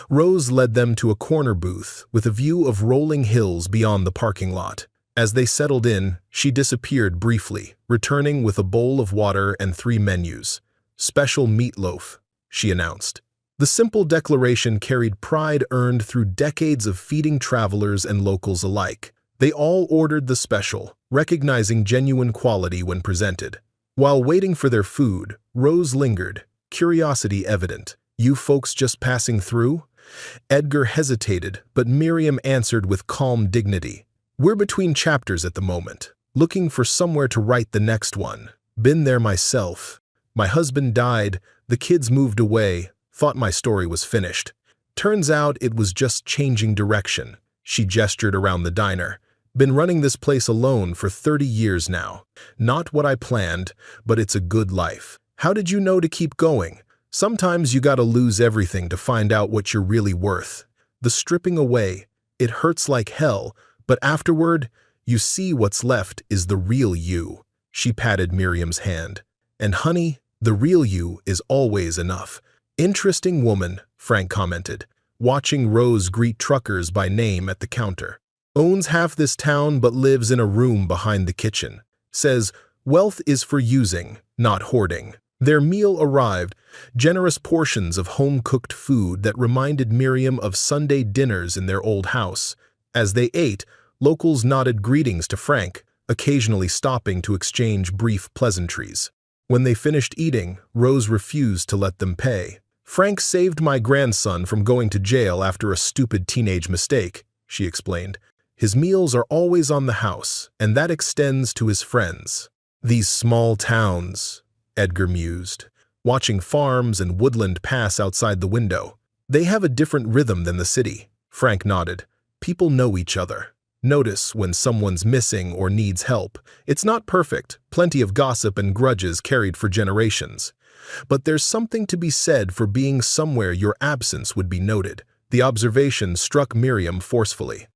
Rose led them to a corner booth with a view of rolling hills beyond the parking lot. As they settled in, she disappeared briefly, returning with a bowl of water and 3 menus. "Special meatloaf," she announced. The simple declaration carried pride earned through decades of feeding travelers and locals alike. They all ordered the special, recognizing genuine quality when presented. While waiting for their food, Rose lingered, curiosity evident. "You folks just passing through?" Edgar hesitated, but Miriam answered with calm dignity. "We're between chapters at the moment, looking for somewhere to write the next one. Been there myself. My husband died, the kids moved away, thought my story was finished. Turns out it was just changing direction." She gestured around the diner. "Been running this place alone for 30 years now. Not what I planned, but it's a good life. How did you know to keep going? Sometimes you gotta lose everything to find out what you're really worth. The stripping away, it hurts like hell, but afterward, you see what's left is the real you." She patted Miriam's hand. "And honey, the real you is always enough." "Interesting woman," Frank commented, watching Rose greet truckers by name at the counter. "Owns half this town but lives in a room behind the kitchen. Says, wealth is for using, not hoarding." Their meal arrived, generous portions of home-cooked food that reminded Miriam of Sunday dinners in their old house. As they ate, locals nodded greetings to Frank, occasionally stopping to exchange brief pleasantries. When they finished eating, Rose refused to let them pay. "Frank saved my grandson from going to jail after a stupid teenage mistake," she explained. "His meals are always on the house, and that extends to his friends." "These small towns," Edgar mused, watching farms and woodland pass outside the window. "They have a different rhythm than the city." Frank nodded. "People know each other. Notice when someone's missing or needs help. It's not perfect, plenty of gossip and grudges carried for generations. But there's something to be said for being somewhere your absence would be noted." The observation struck Miriam forcefully.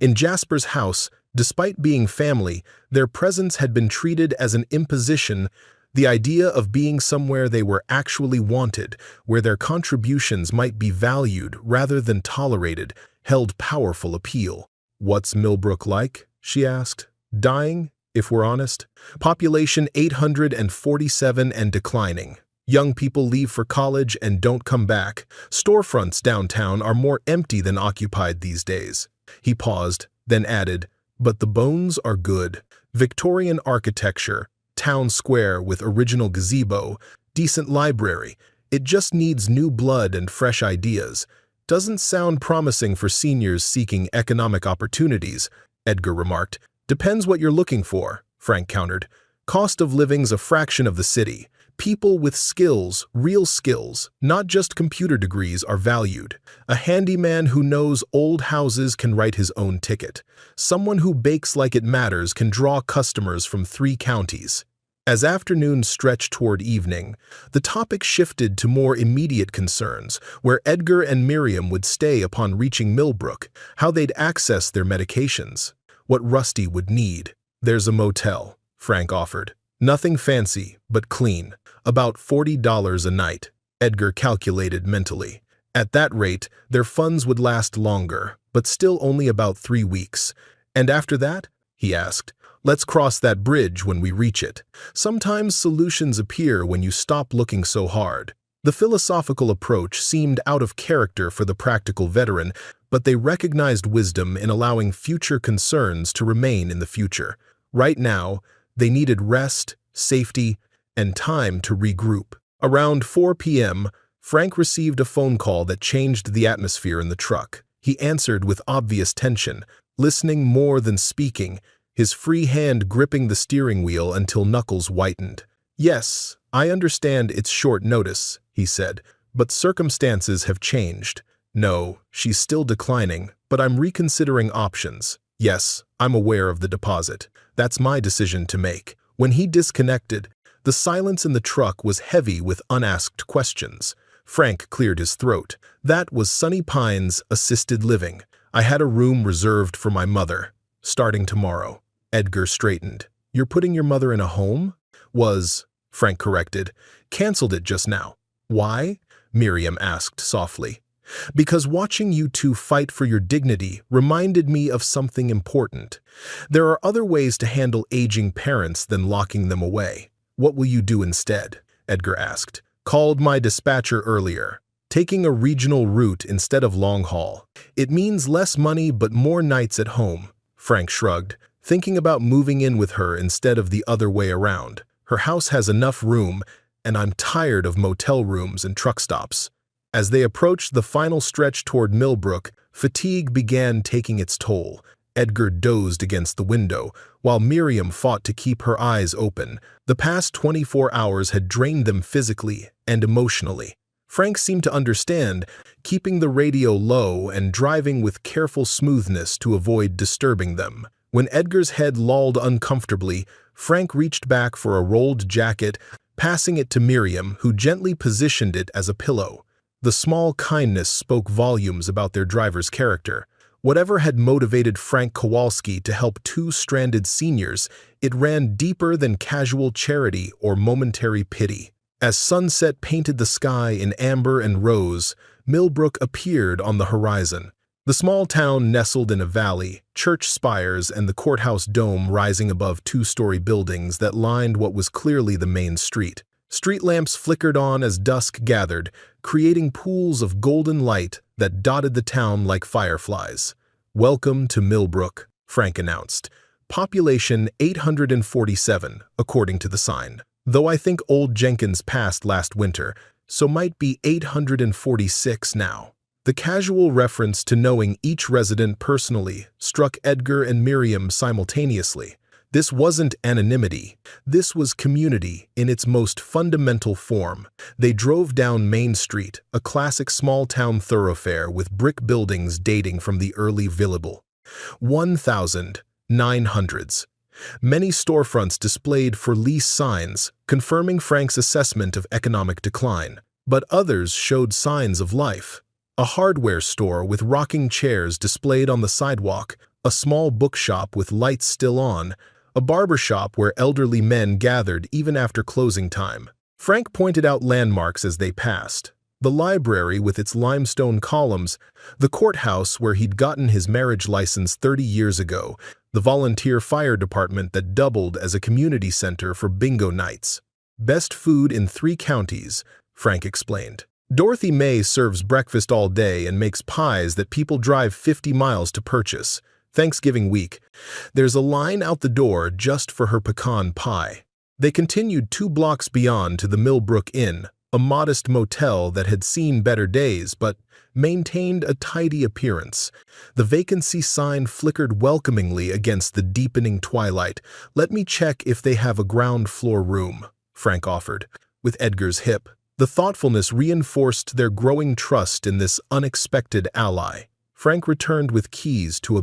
In Jasper's house, despite being family, their presence had been treated as an imposition. The idea of being somewhere they were actually wanted, where their contributions might be valued rather than tolerated, held powerful appeal. "What's Millbrook like?" she asked. "Dying, if we're honest. Population 847 and declining. Young people leave for college and don't come back. Storefronts downtown are more empty than occupied these days." He paused, then added, but the bones are good. Victorian architecture, town square with original gazebo, decent library. It just needs new blood and fresh ideas. Doesn't sound promising for seniors seeking economic opportunities, Edgar remarked. Depends what you're looking for, Frank countered. Cost of living's a fraction of the city. People with skills, real skills, not just computer degrees, are valued. A handyman who knows old houses can write his own ticket. Someone who bakes like it matters can draw customers from 3 counties. As afternoon stretched toward evening, the topic shifted to more immediate concerns, where Edgar and Miriam would stay upon reaching Millbrook, how they'd access their medications, what Rusty would need. There's a motel, Frank offered. Nothing fancy, but clean. About $40 a night, Edgar calculated mentally. At that rate, their funds would last longer, but still only about 3 weeks. And after that? He asked. Let's cross that bridge when we reach it. Sometimes solutions appear when you stop looking so hard. The philosophical approach seemed out of character for the practical veteran, but they recognized wisdom in allowing future concerns to remain in the future. Right now, they needed rest, safety, and time to regroup. Around 4 p.m., Frank received a phone call that changed the atmosphere in the truck. He answered with obvious tension, listening more than speaking, his free hand gripping the steering wheel until knuckles whitened. Yes, I understand it's short notice, he said, but circumstances have changed. No, she's still declining, but I'm reconsidering options. Yes, I'm aware of the deposit. That's my decision to make. When he disconnected, the silence in the truck was heavy with unasked questions. Frank cleared his throat. That was Sunny Pines Assisted Living. I had a room reserved for my mother. Starting tomorrow. Edgar straightened. You're putting your mother in a home? Frank corrected. Canceled it just now. Why? Miriam asked softly. Because watching you two fight for your dignity reminded me of something important. There are other ways to handle aging parents than locking them away. What will you do instead? Edgar asked. Called my dispatcher earlier. Taking a regional route instead of long haul. It means less money but more nights at home. Frank shrugged, thinking about moving in with her instead of the other way around. Her house has enough room, and I'm tired of motel rooms and truck stops. As they approached the final stretch toward Millbrook, fatigue began taking its toll. Edgar dozed against the window, while Miriam fought to keep her eyes open. The past 24 hours had drained them physically and emotionally. Frank seemed to understand, keeping the radio low and driving with careful smoothness to avoid disturbing them. When Edgar's head lolled uncomfortably, Frank reached back for a rolled jacket, passing it to Miriam, who gently positioned it as a pillow. The small kindness spoke volumes about their driver's character. Whatever had motivated Frank Kowalski to help 2 stranded seniors, it ran deeper than casual charity or momentary pity. As sunset painted the sky in amber and rose, Millbrook appeared on the horizon. The small town nestled in a valley, church spires and the courthouse dome rising above 2-story buildings that lined what was clearly the main street. Street lamps flickered on as dusk gathered, creating pools of golden light that dotted the town like fireflies. Welcome to Millbrook, Frank announced. Population 847, according to the sign. Though I think old Jenkins passed last winter, so might be 846 now. The casual reference to knowing each resident personally struck Edgar and Miriam simultaneously. This wasn't anonymity. This was community in its most fundamental form. They drove down Main Street, a classic small-town thoroughfare with brick buildings dating from the early Villable 1900s. Many storefronts displayed for lease signs, confirming Frank's assessment of economic decline, but others showed signs of life. A hardware store with rocking chairs displayed on the sidewalk, a small bookshop with lights still on, a barber shop where elderly men gathered even after closing time. Frank pointed out landmarks as they passed. The library with its limestone columns, the courthouse where he'd gotten his marriage license 30 years ago, the volunteer fire department that doubled as a community center for bingo nights. Best food in 3 counties, Frank explained. Dorothy May serves breakfast all day and makes pies that people drive 50 miles to purchase. Thanksgiving week. There's a line out the door just for her pecan pie. They continued 2 blocks beyond to the Millbrook Inn, a modest motel that had seen better days but maintained a tidy appearance. The vacancy sign flickered welcomingly against the deepening twilight. "Let me check if they have a ground floor room," Frank offered, with Edgar's hip. The thoughtfulness reinforced their growing trust in this unexpected ally. Frank returned with keys to a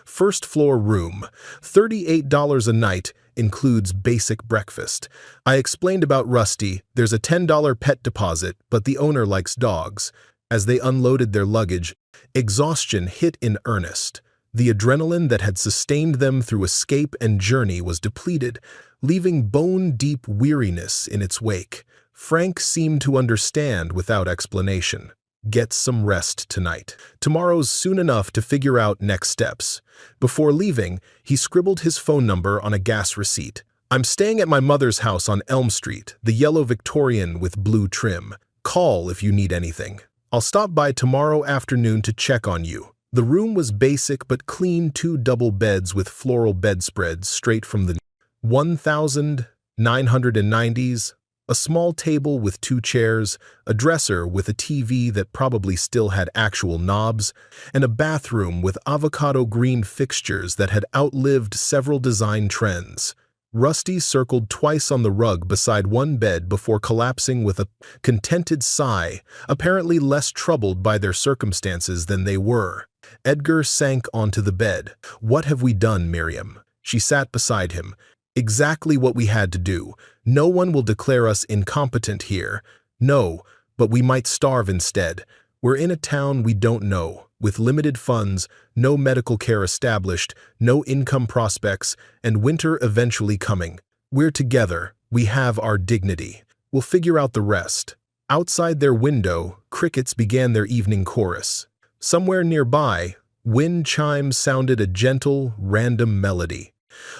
first-floor room. $38 a night, includes basic breakfast. I explained about Rusty. There's a $10 pet deposit, but the owner likes dogs. As they unloaded their luggage, exhaustion hit in earnest. The adrenaline that had sustained them through escape and journey was depleted, leaving bone-deep weariness in its wake. Frank seemed to understand without explanation. Get some rest tonight. Tomorrow's soon enough to figure out next steps. Before leaving, he scribbled his phone number on a gas receipt. "I'm staying at my mother's house on Elm Street, the yellow Victorian with blue trim. Call if you need anything. I'll stop by tomorrow afternoon to check on you." The room was basic but clean, 2 double beds with floral bedspreads straight from the 1990s. A small table with 2 chairs, a dresser with a TV that probably still had actual knobs, and a bathroom with avocado green fixtures that had outlived several design trends. Rusty circled twice on the rug beside one bed before collapsing with a contented sigh, apparently less troubled by their circumstances than they were. Edgar sank onto the bed. "What have we done, Miriam?" She sat beside him. "Exactly what we had to do. No one will declare us incompetent here. No, but we might starve instead. We're in a town we don't know, with limited funds, no medical care established, no income prospects, and winter eventually coming. We're together. We have our dignity. We'll figure out the rest." Outside their window, crickets began their evening chorus. Somewhere nearby, wind chimes sounded a gentle, random melody.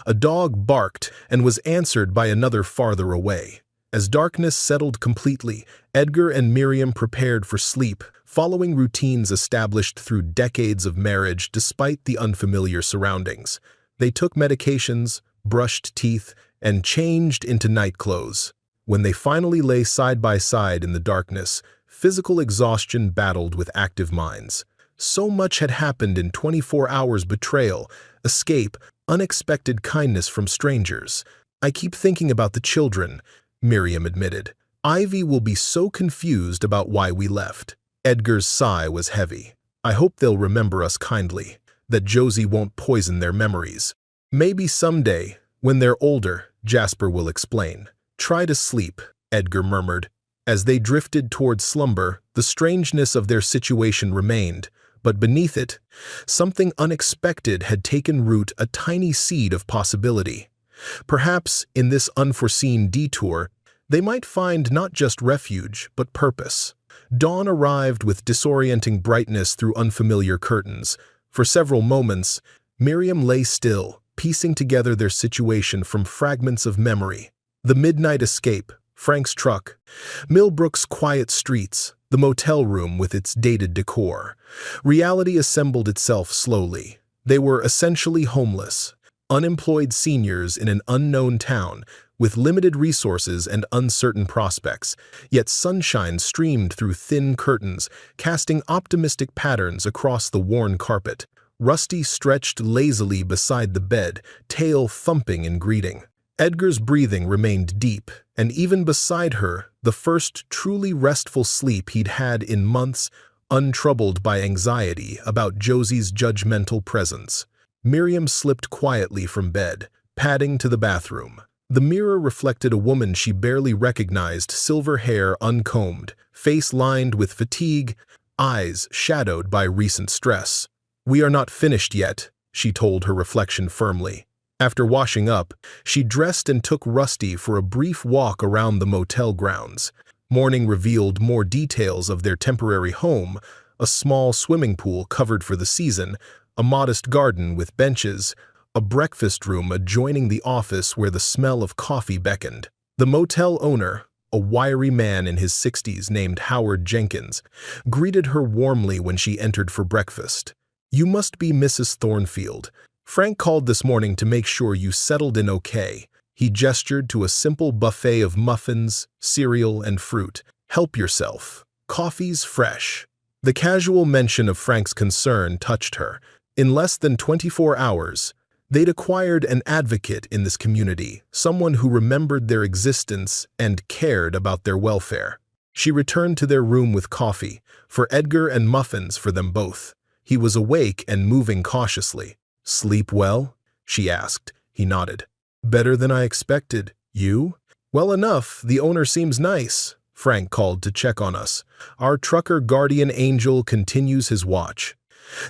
A dog barked and was answered by another farther away. As darkness settled completely, Edgar and Miriam prepared for sleep, following routines established through decades of marriage despite the unfamiliar surroundings. They took medications, brushed teeth, and changed into night clothes. When they finally lay side by side in the darkness, physical exhaustion battled with active minds. So much had happened in 24 hours: betrayal, escape, unexpected kindness from strangers. "I keep thinking about the children," Miriam admitted. "Ivy will be so confused about why we left." Edgar's sigh was heavy. "I hope they'll remember us kindly, that Josie won't poison their memories. Maybe someday, when they're older," Jasper will explain. "Try to sleep," Edgar murmured. As they drifted toward slumber, the strangeness of their situation remained. But beneath it, something unexpected had taken root, a tiny seed of possibility. Perhaps, in this unforeseen detour, they might find not just refuge, but purpose. Dawn arrived with disorienting brightness through unfamiliar curtains. For several moments, Miriam lay still, piecing together their situation from fragments of memory. The midnight escape, Frank's truck, Millbrook's quiet streets, the motel room with its dated decor. Reality assembled itself slowly. They were essentially homeless, unemployed seniors in an unknown town, with limited resources and uncertain prospects, yet sunshine streamed through thin curtains, casting optimistic patterns across the worn carpet. Rusty stretched lazily beside the bed, tail thumping in greeting. Edgar's breathing remained deep, and even beside her, the first truly restful sleep he'd had in months, untroubled by anxiety about Josie's judgmental presence. Miriam slipped quietly from bed, padding to the bathroom. The mirror reflected a woman she barely recognized, silver hair uncombed, face lined with fatigue, eyes shadowed by recent stress. "We are not finished yet," she told her reflection firmly. After washing up, she dressed and took Rusty for a brief walk around the motel grounds. Morning revealed more details of their temporary home: a small swimming pool covered for the season, a modest garden with benches, a breakfast room adjoining the office where the smell of coffee beckoned. The motel owner, a wiry man in his 60s named Howard Jenkins, greeted her warmly when she entered for breakfast. "You must be Mrs. Thornfield. Frank called this morning to make sure you settled in okay." He gestured to a simple buffet of muffins, cereal, and fruit. "Help yourself. Coffee's fresh." The casual mention of Frank's concern touched her. In less than 24 hours, they'd acquired an advocate in this community, someone who remembered their existence and cared about their welfare. She returned to their room with coffee, for Edgar, and muffins for them both. He was awake and moving cautiously. "Sleep well?" she asked. He nodded. "Better than I expected. You?" "Well enough. The owner seems nice." Frank called to check on us. "Our trucker guardian angel continues his watch."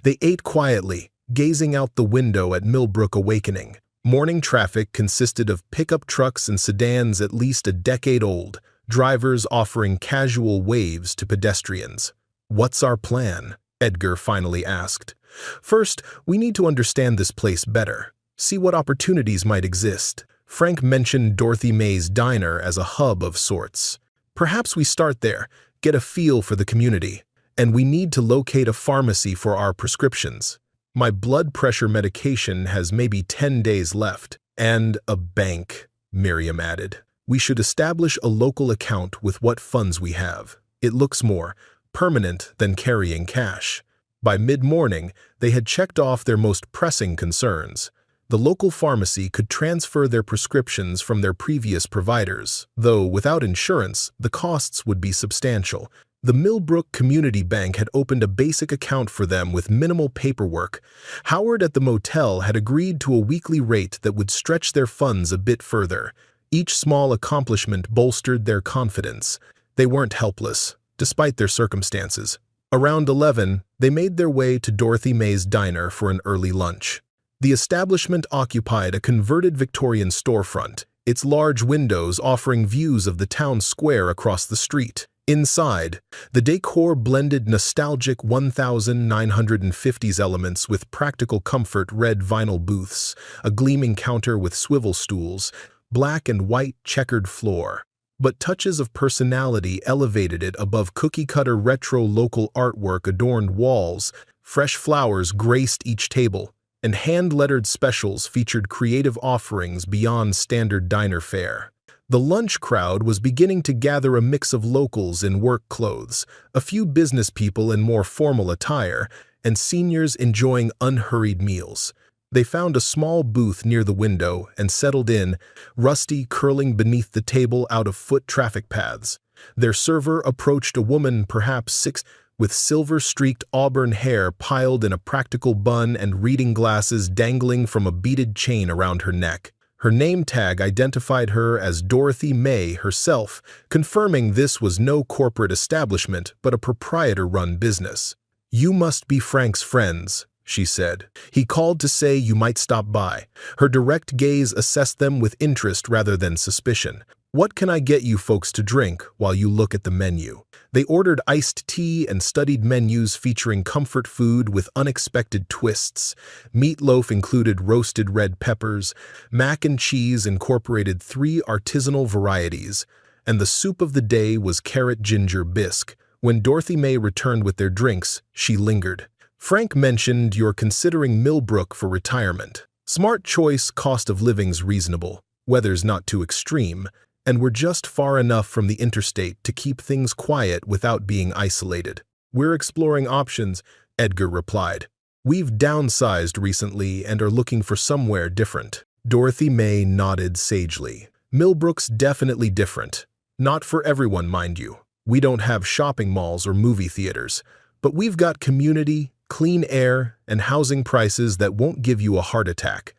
They ate quietly, gazing out the window at Millbrook Awakening. Morning traffic consisted of pickup trucks and sedans at least a decade old, drivers offering casual waves to pedestrians. "What's our plan?" Edgar finally asked. "First, we need to understand this place better, see what opportunities might exist." Frank mentioned Dorothy May's Diner as a hub of sorts. "Perhaps we start there, get a feel for the community, and we need to locate a pharmacy for our prescriptions. My blood pressure medication has maybe 10 days left." "And a bank," Miriam added. "We should establish a local account with what funds we have. It looks more permanent than carrying cash." By mid-morning, they had checked off their most pressing concerns. The local pharmacy could transfer their prescriptions from their previous providers, though without insurance, the costs would be substantial. The Millbrook Community Bank had opened a basic account for them with minimal paperwork. Howard at the motel had agreed to a weekly rate that would stretch their funds a bit further. Each small accomplishment bolstered their confidence. They weren't helpless, despite their circumstances. Around 11, they made their way to Dorothy May's Diner for an early lunch. The establishment occupied a converted Victorian storefront, its large windows offering views of the town square across the street. Inside, the decor blended nostalgic 1950s elements with practical comfort: red vinyl booths, a gleaming counter with swivel stools, black and white checkered floor. But touches of personality elevated it above cookie-cutter retro local artwork adorned walls, fresh flowers graced each table, and hand-lettered specials featured creative offerings beyond standard diner fare. The lunch crowd was beginning to gather, a mix of locals in work clothes, a few business people in more formal attire, and seniors enjoying unhurried meals. They found a small booth near the window and settled in, Rusty curling beneath the table out of foot traffic paths. Their server approached a woman, perhaps 6, with silver-streaked auburn hair piled in a practical bun and reading glasses dangling from a beaded chain around her neck. Her name tag identified her as Dorothy May herself, confirming this was no corporate establishment but a proprietor-run business. "You must be Frank's friends," she said. "He called to say you might stop by." Her direct gaze assessed them with interest rather than suspicion. "What can I get you folks to drink while you look at the menu?" They ordered iced tea and studied menus featuring comfort food with unexpected twists. Meatloaf included roasted red peppers, mac and cheese incorporated 3 artisanal varieties, and the soup of the day was carrot ginger bisque. When Dorothy May returned with their drinks, she lingered. "Frank mentioned you're considering Millbrook for retirement. Smart choice, cost of living's reasonable, weather's not too extreme, and we're just far enough from the interstate to keep things quiet without being isolated." "We're exploring options," Edgar replied. "We've downsized recently and are looking for somewhere different." Dorothy May nodded sagely. "Millbrook's definitely different. Not for everyone, mind you. We don't have shopping malls or movie theaters, but we've got community, clean air, and housing prices that won't give you a heart attack."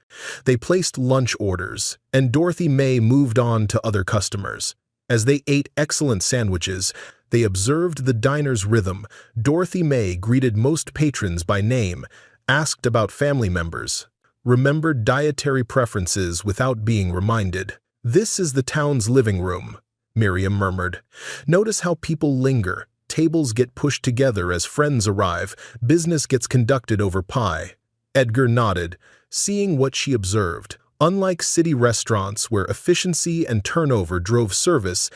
They placed lunch orders, and Dorothy May moved on to other customers. As they ate excellent sandwiches, they observed the diner's rhythm. Dorothy May greeted most patrons by name, asked about family members, remembered dietary preferences without being reminded. "This is the town's living room," Miriam murmured. "Notice how people linger. Tables get pushed together as friends arrive. Business gets conducted over pie." Edgar nodded, seeing what she observed. Unlike city restaurants where efficiency and turnover drove service,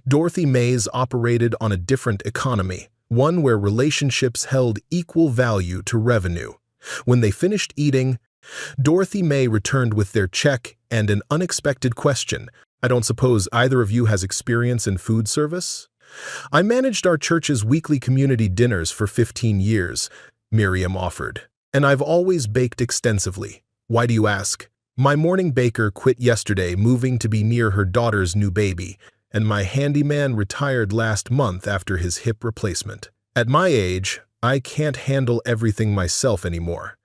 Dorothy May's operated on a different economy, one where relationships held equal value to revenue. When they finished eating, Dorothy May returned with their check and an unexpected question. I don't suppose either of you has experience in food service? I managed our church's weekly community dinners for 15 years, Miriam offered, and I've always baked extensively. Why do you ask? My morning baker quit yesterday, moving to be near her daughter's new baby, and my handyman retired last month after his hip replacement. At my age, I can't handle everything myself anymore.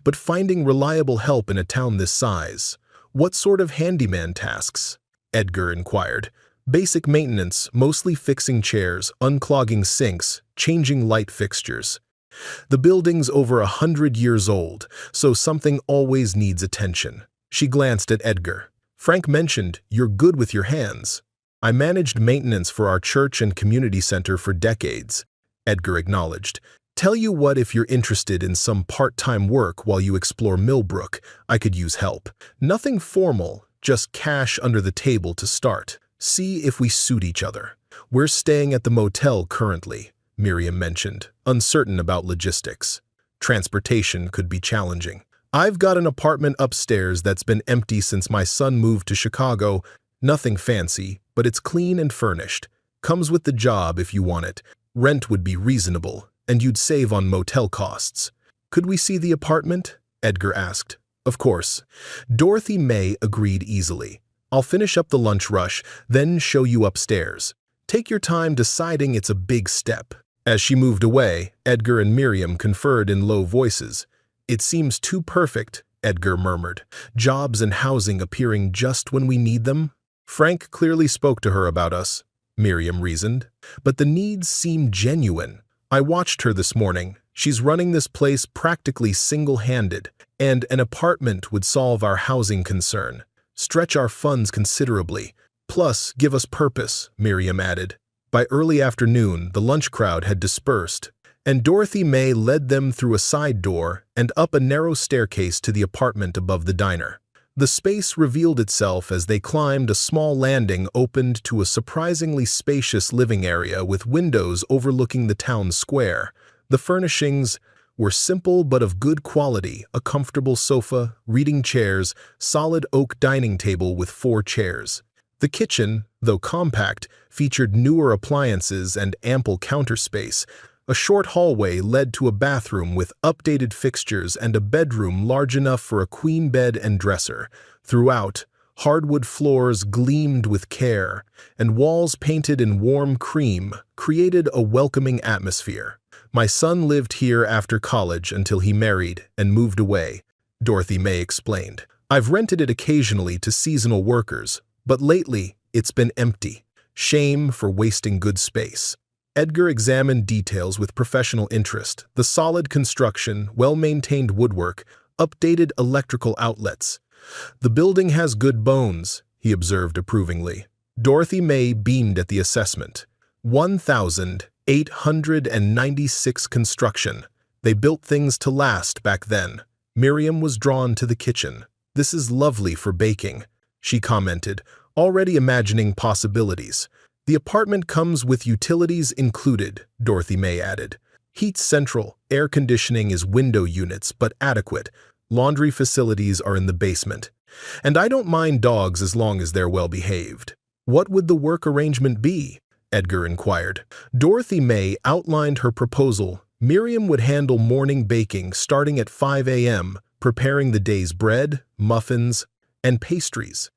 But finding reliable help in a town this size, what sort of handyman tasks? Edgar inquired. Basic maintenance, mostly fixing chairs, unclogging sinks, changing light fixtures. The building's over 100 years old, so something always needs attention. She glanced at Edgar. Frank mentioned, you're good with your hands. I managed maintenance for our church and community center for decades, Edgar acknowledged. Tell you what, if you're interested in some part-time work while you explore Millbrook, I could use help. Nothing formal, just cash under the table to start. See if we suit each other. We're staying at the motel currently, Miriam mentioned, uncertain about logistics. Transportation could be challenging. I've got an apartment upstairs that's been empty since my son moved to Chicago. Nothing fancy, but it's clean and furnished. Comes with the job if you want it. Rent would be reasonable, and you'd save on motel costs. Could we see the apartment? Edgar asked. Of course. Dorothy May agreed easily. I'll finish up the lunch rush, then show you upstairs. Take your time deciding, it's a big step. As she moved away, Edgar and Miriam conferred in low voices. It seems too perfect, Edgar murmured. Jobs and housing appearing just when we need them? Frank clearly spoke to her about us, Miriam reasoned. But the needs seem genuine. I watched her this morning. She's running this place practically single-handed, and an apartment would solve our housing concern. Stretch our funds considerably, plus give us purpose, Miriam added. By early afternoon, the lunch crowd had dispersed, and Dorothy May led them through a side door and up a narrow staircase to the apartment above the diner. The space revealed itself as they climbed a small landing opened to a surprisingly spacious living area with windows overlooking the town square. The furnishings were simple but of good quality: a comfortable sofa, reading chairs, solid oak dining table with 4 chairs. The kitchen, though compact, featured newer appliances and ample counter space. A short hallway led to a bathroom with updated fixtures and a bedroom large enough for a queen bed and dresser. Throughout, hardwood floors gleamed with care, and walls painted in warm cream created a welcoming atmosphere. My son lived here after college until he married and moved away, Dorothy May explained. I've rented it occasionally to seasonal workers, but lately it's been empty. Shame for wasting good space. Edgar examined details with professional interest: the solid construction, well-maintained woodwork, updated electrical outlets. The building has good bones, he observed approvingly. Dorothy May beamed at the assessment. 1,896 construction. They built things to last back then. Miriam was drawn to the kitchen. This is lovely for baking, she commented, already imagining possibilities. The apartment comes with utilities included, Dorothy May added. Heat's central, air conditioning is window units, but adequate. Laundry facilities are in the basement. And I don't mind dogs as long as they're well behaved. What would the work arrangement be? Edgar inquired. Dorothy May outlined her proposal. Miriam would handle morning baking starting at 5 a.m., preparing the day's bread, muffins, and pastries.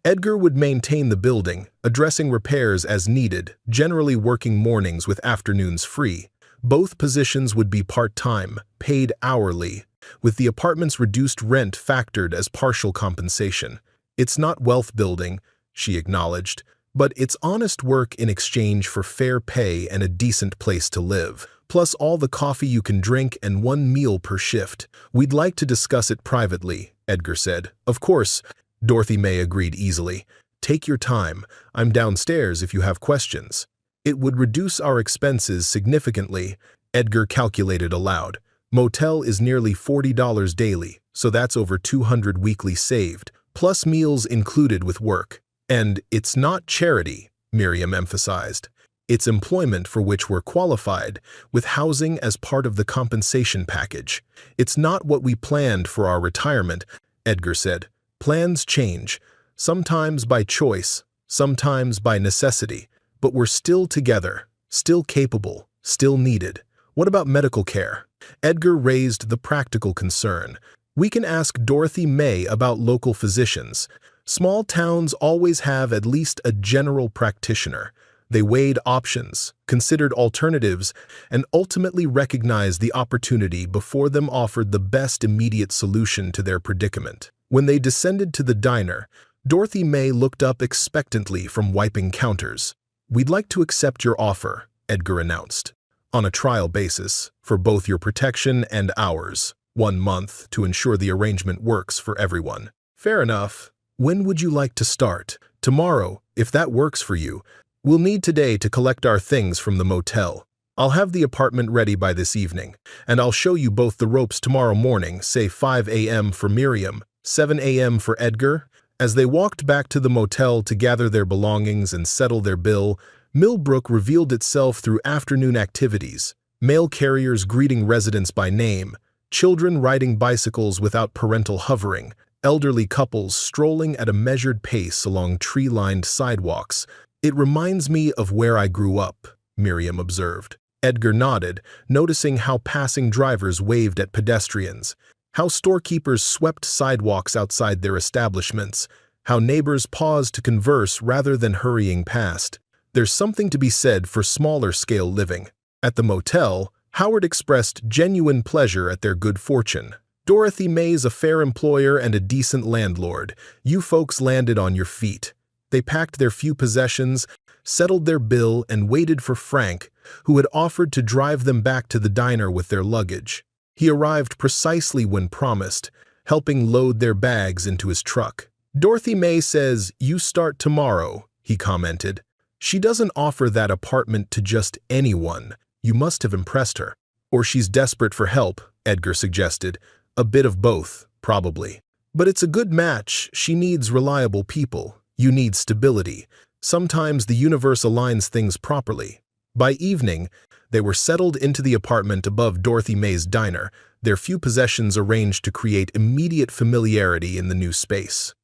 Edgar would maintain the building, addressing repairs as needed, generally working mornings with afternoons free. Both positions would be part-time, paid hourly, with the apartment's reduced rent factored as partial compensation. It's not wealth building, she acknowledged, but it's honest work in exchange for fair pay and a decent place to live, plus all the coffee you can drink and 1 meal per shift. We'd like to discuss it privately, Edgar said. Of course, Dorothy May agreed easily. Take your time. I'm downstairs if you have questions. It would reduce our expenses significantly, Edgar calculated aloud. Motel is nearly $40 daily, so that's over $200 weekly saved, plus meals included with work. And it's not charity, Miriam emphasized. It's employment for which we're qualified, with housing as part of the compensation package. It's not what we planned for our retirement, Edgar said. Plans change, sometimes by choice, sometimes by necessity, but we're still together, still capable, still needed. What about medical care? Edgar raised the practical concern. We can ask Dorothy May about local physicians. Small towns always have at least a general practitioner. They weighed options, considered alternatives, and ultimately recognized the opportunity before them offered the best immediate solution to their predicament. When they descended to the diner, Dorothy May looked up expectantly from wiping counters. "We'd like to accept your offer," Edgar announced, "on a trial basis, for both your protection and ours. 1 month to ensure the arrangement works for everyone." "Fair enough. When would you like to start?" "Tomorrow, if that works for you. We'll need today to collect our things from the motel. I'll have the apartment ready by this evening, and I'll show you both the ropes tomorrow morning, say 5 a.m. for Miriam, 7 a.m. for Edgar." As they walked back to the motel to gather their belongings and settle their bill, Millbrook revealed itself through afternoon activities, mail carriers greeting residents by name, children riding bicycles without parental hovering, elderly couples strolling at a measured pace along tree-lined sidewalks. "It reminds me of where I grew up," Miriam observed. Edgar nodded, noticing how passing drivers waved at pedestrians, how storekeepers swept sidewalks outside their establishments, how neighbors paused to converse rather than hurrying past. There's something to be said for smaller-scale living. At the motel, Howard expressed genuine pleasure at their good fortune. "Dorothy May's a fair employer and a decent landlord. You folks landed on your feet." They packed their few possessions, settled their bill, and waited for Frank, who had offered to drive them back to the diner with their luggage. He arrived precisely when promised, helping load their bags into his truck. "Dorothy May says you start tomorrow," he commented. "She doesn't offer that apartment to just anyone. You must have impressed her." "Or she's desperate for help," Edgar suggested. "A bit of both, probably. But it's a good match. She needs reliable people. You need stability. Sometimes the universe aligns things properly." By evening, they were settled into the apartment above Dorothy May's diner, their few possessions arranged to create immediate familiarity in the new space.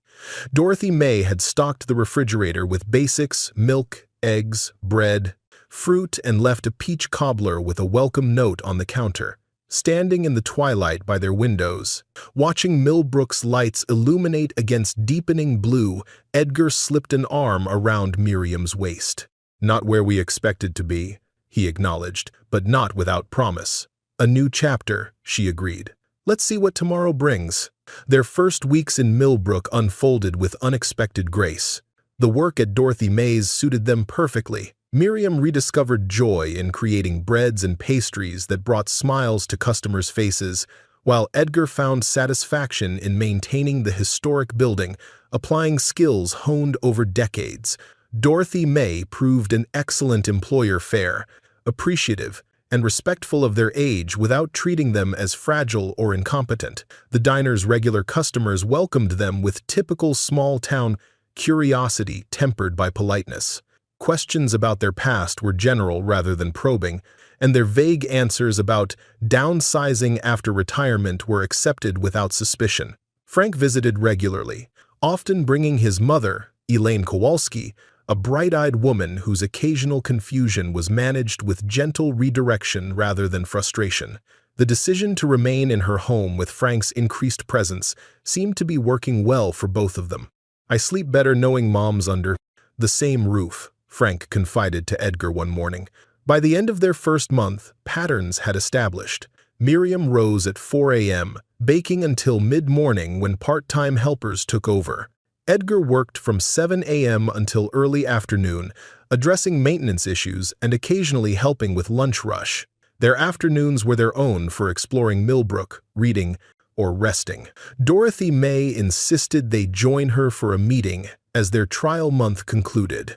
Dorothy May had stocked the refrigerator with basics, milk, eggs, bread, fruit, and left a peach cobbler with a welcome note on the counter. Standing in the twilight by their windows, watching Millbrook's lights illuminate against deepening blue, Edgar slipped an arm around Miriam's waist. "Not where we expected to be," he acknowledged, but not without promise. "A new chapter," she agreed. "Let's see what tomorrow brings." Their first weeks in Millbrook unfolded with unexpected grace. The work at Dorothy May's suited them perfectly. Miriam rediscovered joy in creating breads and pastries that brought smiles to customers' faces, while Edgar found satisfaction in maintaining the historic building, applying skills honed over decades. Dorothy May proved an excellent employer, fair, appreciative, and respectful of their age without treating them as fragile or incompetent. The diner's regular customers welcomed them with typical small-town curiosity tempered by politeness. Questions about their past were general rather than probing, and their vague answers about downsizing after retirement were accepted without suspicion. Frank visited regularly, often bringing his mother, Elaine Kowalski, a bright-eyed woman whose occasional confusion was managed with gentle redirection rather than frustration. The decision to remain in her home with Frank's increased presence seemed to be working well for both of them. "I sleep better knowing Mom's under the same roof," Frank confided to Edgar one morning. By the end of their first month, patterns had established. Miriam rose at 4 a.m., baking until mid-morning when part-time helpers took over. Edgar worked from 7 a.m. until early afternoon, addressing maintenance issues and occasionally helping with lunch rush. Their afternoons were their own for exploring Millbrook, reading, or resting. Dorothy May insisted they join her for a meeting as their trial month concluded.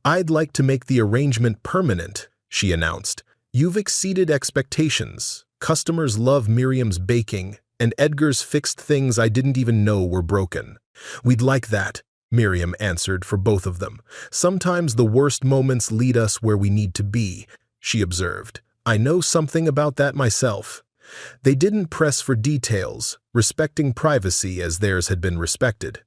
"I'd like to make the arrangement permanent," she announced. "You've exceeded expectations. Customers love Miriam's baking, and Edgar's fixed things I didn't even know were broken. We'd like that." Miriam answered for both of them. "Sometimes the worst moments lead us where we need to be," she observed. "I know something about that myself." They didn't press for details, respecting privacy as theirs had been respected.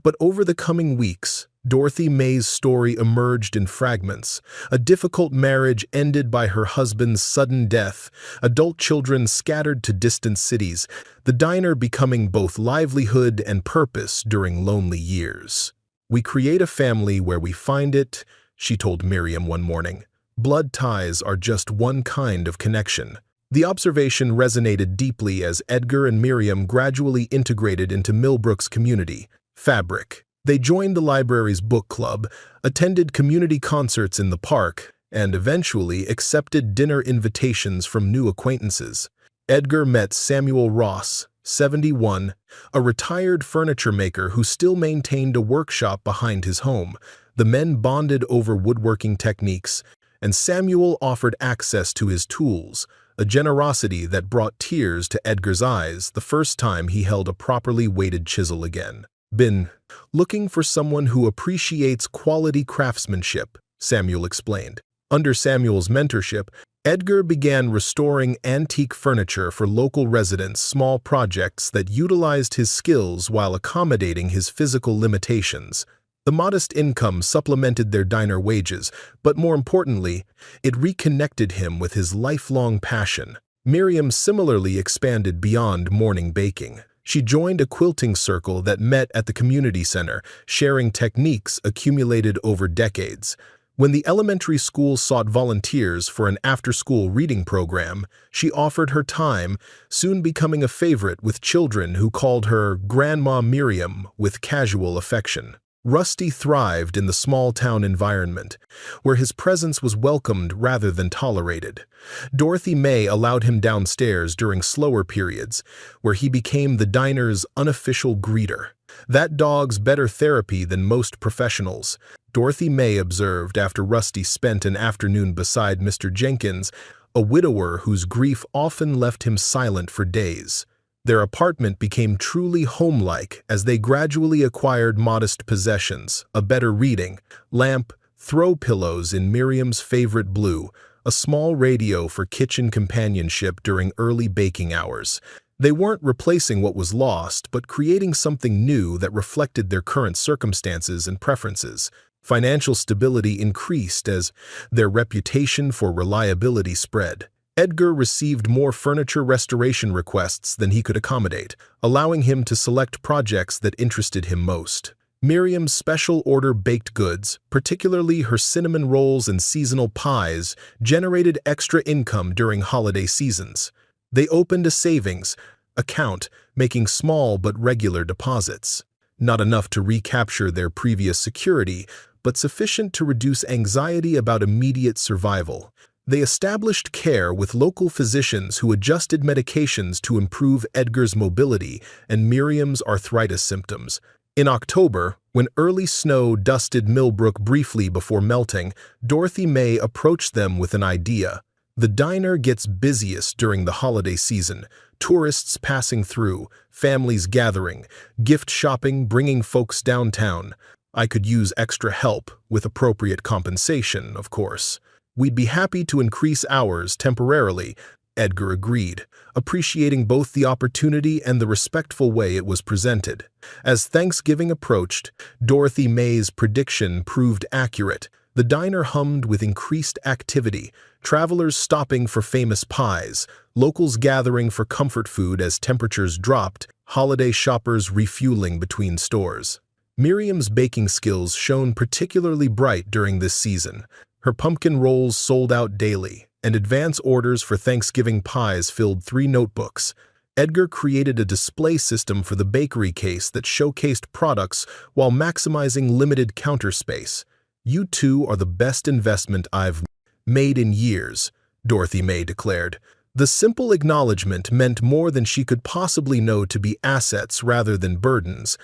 But over the coming weeks, Dorothy May's story emerged in fragments. A difficult marriage ended by her husband's sudden death, adult children scattered to distant cities, the diner becoming both livelihood and purpose during lonely years. "We create a family where we find it," she told Miriam one morning. "Blood ties are just one kind of connection." The observation resonated deeply as Edgar and Miriam gradually integrated into Millbrook's community, Fabric. They joined the library's book club, attended community concerts in the park, and eventually accepted dinner invitations from new acquaintances. Edgar met Samuel Ross, 71, a retired furniture maker who still maintained a workshop behind his home. The men bonded over woodworking techniques, and Samuel offered access to his tools, a generosity that brought tears to Edgar's eyes the first time he held a properly weighted chisel again. "Been looking for someone who appreciates quality craftsmanship," Samuel explained. Under Samuel's mentorship, Edgar began restoring antique furniture for local residents, small projects that utilized his skills while accommodating his physical limitations. The modest income supplemented their diner wages, but more importantly, it reconnected him with his lifelong passion. Miriam similarly expanded beyond morning baking. She joined a quilting circle that met at the community center, sharing techniques accumulated over decades. When the elementary school sought volunteers for an after-school reading program, she offered her time, soon becoming a favorite with children who called her Grandma Miriam with casual affection. Rusty thrived in the small-town environment, where his presence was welcomed rather than tolerated. Dorothy May allowed him downstairs during slower periods, where he became the diner's unofficial greeter. "That dog's better therapy than most professionals," Dorothy May observed after Rusty spent an afternoon beside Mr. Jenkins, a widower whose grief often left him silent for days. Their apartment became truly home-like as they gradually acquired modest possessions, a better reading lamp, throw pillows in Miriam's favorite blue, a small radio for kitchen companionship during early baking hours. They weren't replacing what was lost, but creating something new that reflected their current circumstances and preferences. Financial stability increased as their reputation for reliability spread. Edgar received more furniture restoration requests than he could accommodate, allowing him to select projects that interested him most. Miriam's special order baked goods, particularly her cinnamon rolls and seasonal pies, generated extra income during holiday seasons. They opened a savings account, making small but regular deposits. Not enough to recapture their previous security, but sufficient to reduce anxiety about immediate survival. They established care with local physicians who adjusted medications to improve Edgar's mobility and Miriam's arthritis symptoms. In October, when early snow dusted Millbrook briefly before melting, Dorothy May approached them with an idea. "The diner gets busiest during the holiday season, tourists passing through, families gathering, gift shopping bringing folks downtown. I could use extra help, with appropriate compensation, of course. We'd be happy to increase hours temporarily," Edgar agreed, appreciating both the opportunity and the respectful way it was presented. As Thanksgiving approached, Dorothy May's prediction proved accurate. The diner hummed with increased activity, travelers stopping for famous pies, locals gathering for comfort food as temperatures dropped, holiday shoppers refueling between stores. Miriam's baking skills shone particularly bright during this season. Her pumpkin rolls sold out daily, and advance orders for Thanksgiving pies filled 3 notebooks. Edgar created a display system for the bakery case that showcased products while maximizing limited counter space. "You two are the best investment I've made in years," Dorothy May declared. The simple acknowledgement meant more than she could possibly know to be assets rather than burdens,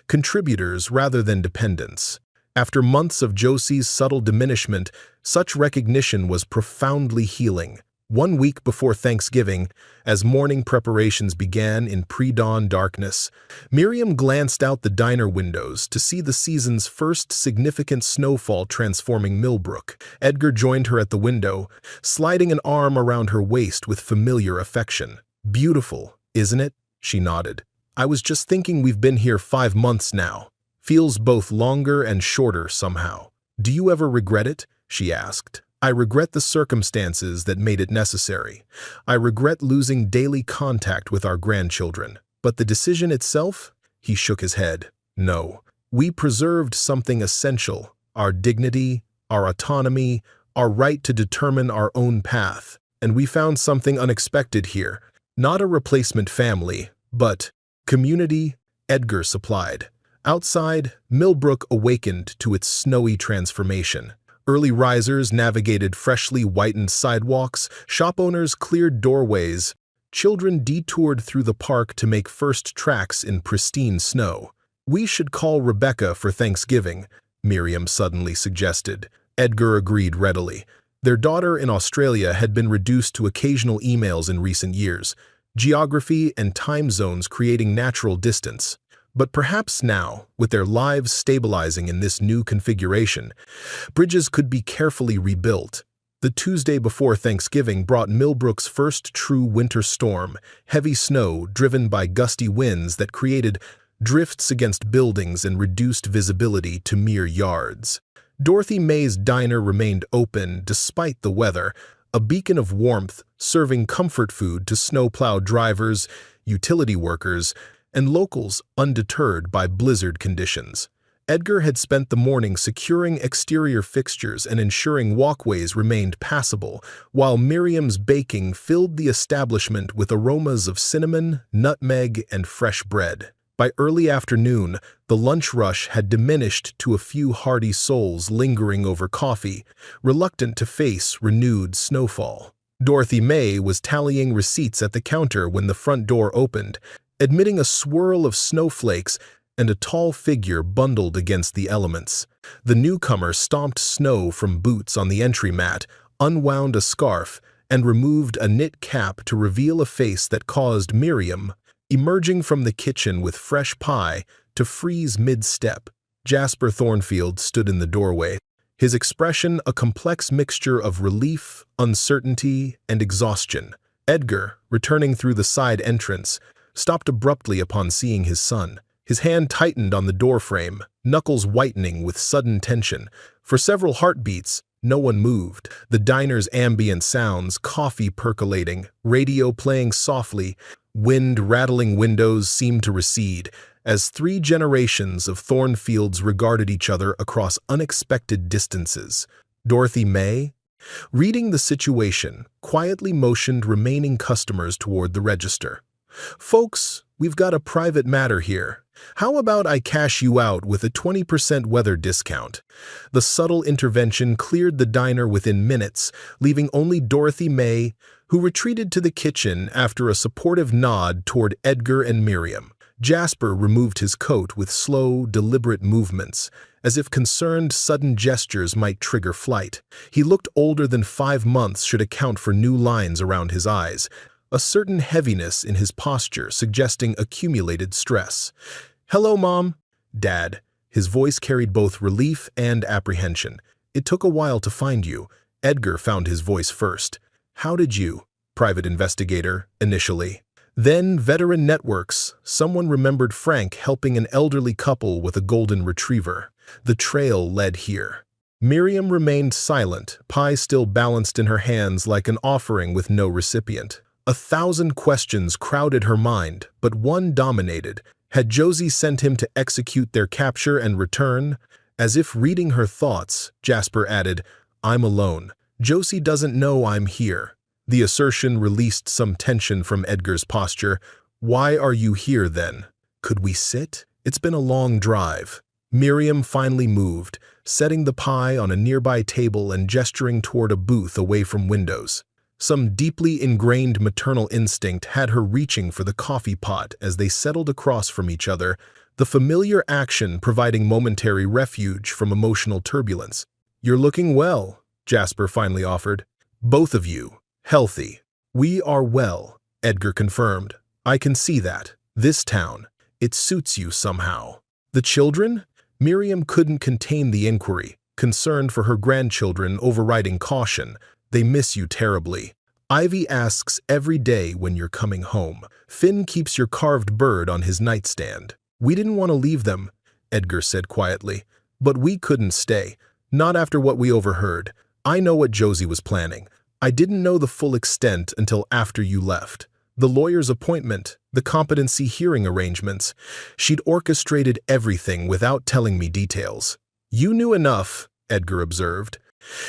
contributors rather than dependents. After months of Josie's subtle diminishment, such recognition was profoundly healing. 1 week before Thanksgiving, as morning preparations began in pre-dawn darkness, Miriam glanced out the diner windows to see the season's first significant snowfall transforming Millbrook. Edgar joined her at the window, sliding an arm around her waist with familiar affection. "Beautiful, isn't it?" she nodded. "I was just thinking we've been here 5 months now. Feels both longer and shorter somehow. Do you ever regret it?" she asked. "I regret the circumstances that made it necessary. I regret losing daily contact with our grandchildren. But the decision itself?" He shook his head. "No. We preserved something essential: our dignity, our autonomy, our right to determine our own path. And we found something unexpected here. Not a replacement family, but community," Edgar supplied. Outside, Millbrook awakened to its snowy transformation. Early risers navigated freshly whitened sidewalks, shop owners cleared doorways, children detoured through the park to make first tracks in pristine snow. "We should call Rebecca for Thanksgiving," Miriam suddenly suggested. Edgar agreed readily. Their daughter in Australia had been reduced to occasional emails in recent years, geography and time zones creating natural distance. But perhaps now, with their lives stabilizing in this new configuration, bridges could be carefully rebuilt. The Tuesday before Thanksgiving brought Millbrook's first true winter storm, heavy snow driven by gusty winds that created drifts against buildings and reduced visibility to mere yards. Dorothy May's diner remained open despite the weather, a beacon of warmth serving comfort food to snowplow drivers, utility workers, and locals undeterred by blizzard conditions. Edgar had spent the morning securing exterior fixtures and ensuring walkways remained passable, while Miriam's baking filled the establishment with aromas of cinnamon, nutmeg, and fresh bread. By early afternoon, the lunch rush had diminished to a few hardy souls lingering over coffee, reluctant to face renewed snowfall. Dorothy May was tallying receipts at the counter when the front door opened, admitting a swirl of snowflakes and a tall figure bundled against the elements. The newcomer stomped snow from boots on the entry mat, unwound a scarf, and removed a knit cap to reveal a face that caused Miriam, emerging from the kitchen with fresh pie, to freeze mid-step. Jasper Thornfield stood in the doorway, his expression a complex mixture of relief, uncertainty, and exhaustion. Edgar, returning through the side entrance, stopped abruptly upon seeing his son. His hand tightened on the doorframe, knuckles whitening with sudden tension. For several heartbeats, no one moved. The diner's ambient sounds, coffee percolating, radio playing softly, wind rattling windows seemed to recede, as 3 generations of Thornfields regarded each other across unexpected distances. Dorothy May, reading the situation, quietly motioned remaining customers toward the register. "Folks, we've got a private matter here. How about I cash you out with a 20% weather discount?" The subtle intervention cleared the diner within minutes, leaving only Dorothy May, who retreated to the kitchen after a supportive nod toward Edgar and Miriam. Jasper removed his coat with slow, deliberate movements, as if concerned sudden gestures might trigger flight. He looked older than 5 months should account for new lines around his eyes, a certain heaviness in his posture suggesting accumulated stress. "Hello, Mom." "Dad." His voice carried both relief and apprehension. "It took a while to find you." Edgar found his voice first. "How did you?" "Private investigator, initially. Then veteran networks. Someone remembered Frank helping an elderly couple with a golden retriever. The trail led here." Miriam remained silent, pie still balanced in her hands like an offering with no recipient. 1,000 questions crowded her mind, but one dominated. Had Josie sent him to execute their capture and return? As if reading her thoughts, Jasper added, "I'm alone. Josie doesn't know I'm here." The assertion released some tension from Edgar's posture. "Why are you here, then? Could we sit? It's been a long drive." Miriam finally moved, setting the pie on a nearby table and gesturing toward a booth away from windows. Some deeply ingrained maternal instinct had her reaching for the coffee pot as they settled across from each other, the familiar action providing momentary refuge from emotional turbulence. "You're looking well," Jasper finally offered. "Both of you." Healthy. We are well, Edgar confirmed. I can see that. This town. It suits you somehow. The children? Miriam couldn't contain the inquiry, concerned for her grandchildren overriding caution. They miss you terribly. Ivy asks every day when you're coming home. Finn keeps your carved bird on his nightstand. We didn't want to leave them, Edgar said quietly. But we couldn't stay. Not after what we overheard. I know what Josie was planning. I didn't know the full extent until after you left. The lawyer's appointment, the competency hearing arrangements. She'd orchestrated everything without telling me details. You knew enough, Edgar observed.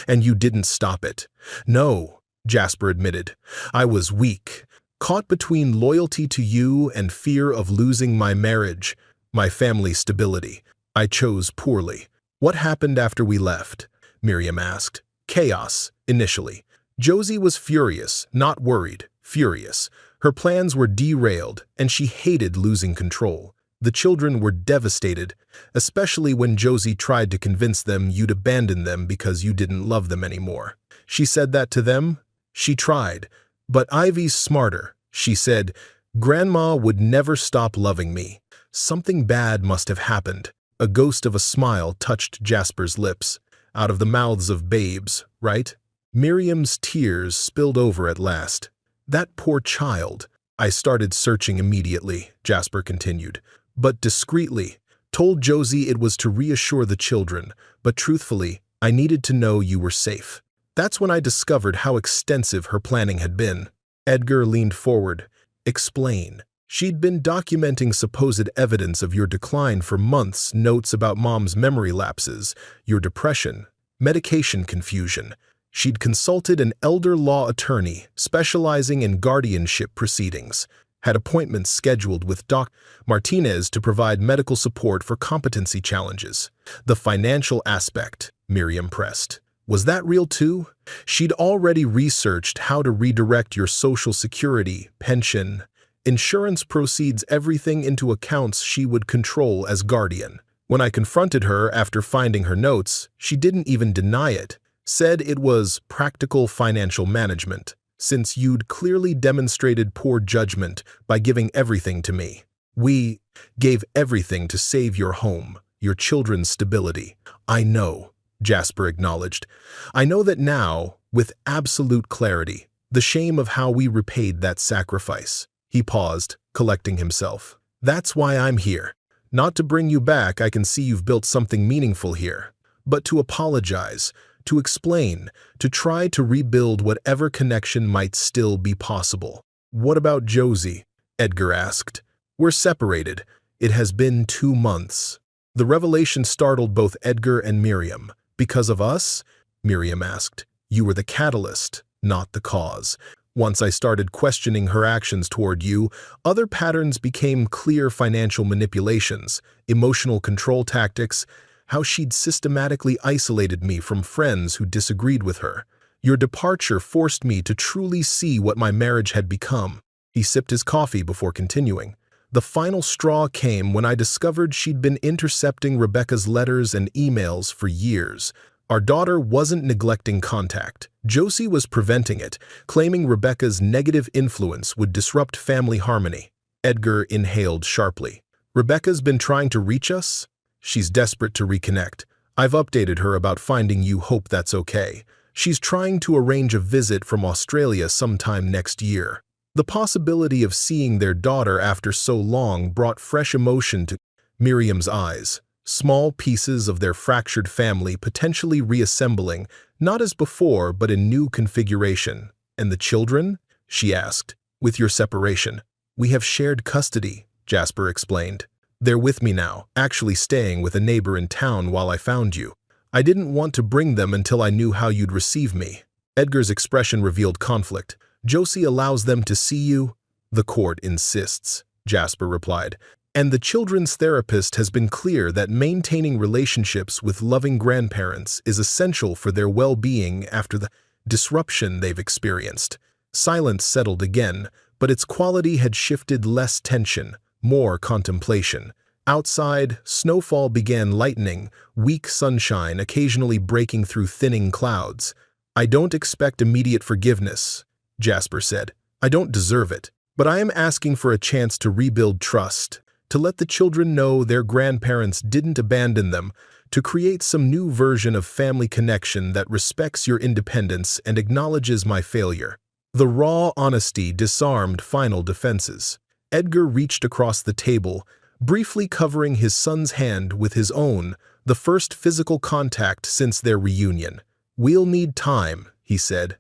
And you didn't stop it. No, Jasper admitted. I was weak, caught between loyalty to you and fear of losing my marriage, my family stability. I chose poorly. What happened after we left? Miriam asked. Chaos, initially. Josie was furious, not worried, furious. Her plans were derailed, and she hated losing control. The children were devastated, especially when Josie tried to convince them you'd abandon them because you didn't love them anymore. She said that to them? She tried. But Ivy's smarter. She said, Grandma would never stop loving me. Something bad must have happened. A ghost of a smile touched Jasper's lips. Out of the mouths of babes, right? Miriam's tears spilled over at last. That poor child. I started searching immediately, Jasper continued. But discreetly. Told Josie it was to reassure the children, but truthfully, I needed to know you were safe. That's when I discovered how extensive her planning had been. Edgar leaned forward. Explain. She'd been documenting supposed evidence of your decline for months, notes about Mom's memory lapses, your depression, medication confusion. She'd consulted an elder law attorney specializing in guardianship proceedings, had appointments scheduled with Dr. Martinez to provide medical support for competency challenges. The financial aspect, Miriam pressed. Was that real too? She'd already researched how to redirect your Social Security, pension, insurance proceeds, everything into accounts she would control as guardian. When I confronted her after finding her notes, she didn't even deny it, said it was practical financial management, since you'd clearly demonstrated poor judgment by giving everything to me. We gave everything to save your home, your children's stability. I know, Jasper acknowledged. I know that now, with absolute clarity, the shame of how we repaid that sacrifice. He paused, collecting himself. That's why I'm here. Not to bring you back, I can see you've built something meaningful here. But to apologize, to explain, to try to rebuild whatever connection might still be possible. What about Josie? Edgar asked. We're separated. It has been 2 months. The revelation startled both Edgar and Miriam. Because of us? Miriam asked. You were the catalyst, not the cause. Once I started questioning her actions toward you, other patterns became clear: financial manipulations, emotional control tactics, how she'd systematically isolated me from friends who disagreed with her. Your departure forced me to truly see what my marriage had become. He sipped his coffee before continuing. The final straw came when I discovered she'd been intercepting Rebecca's letters and emails for years. Our daughter wasn't neglecting contact. Josie was preventing it, claiming Rebecca's negative influence would disrupt family harmony. Edgar inhaled sharply. Rebecca's been trying to reach us? She's desperate to reconnect. I've updated her about finding you. Hope that's okay. She's trying to arrange a visit from Australia sometime next year. The possibility of seeing their daughter after so long brought fresh emotion to Miriam's eyes. Small pieces of their fractured family potentially reassembling, not as before, but in new configuration. And the children? She asked. With your separation. We have shared custody, Jasper explained. They're with me now, actually staying with a neighbor in town while I found you. I didn't want to bring them until I knew how you'd receive me. Edgar's expression revealed conflict. Josie allows them to see you? The court insists, Jasper replied. And the children's therapist has been clear that maintaining relationships with loving grandparents is essential for their well-being after the disruption they've experienced. Silence settled again, but its quality had shifted: less tension, more contemplation. Outside, snowfall began lightening, weak sunshine occasionally breaking through thinning clouds. I don't expect immediate forgiveness, Jasper said. "I don't deserve it, but I am asking for a chance to rebuild trust, to let the children know their grandparents didn't abandon them, to create some new version of family connection that respects your independence and acknowledges my failure." The raw honesty disarmed final defenses. Edgar reached across the table, briefly covering his son's hand with his own, the first physical contact since their reunion. "We'll need time," he said.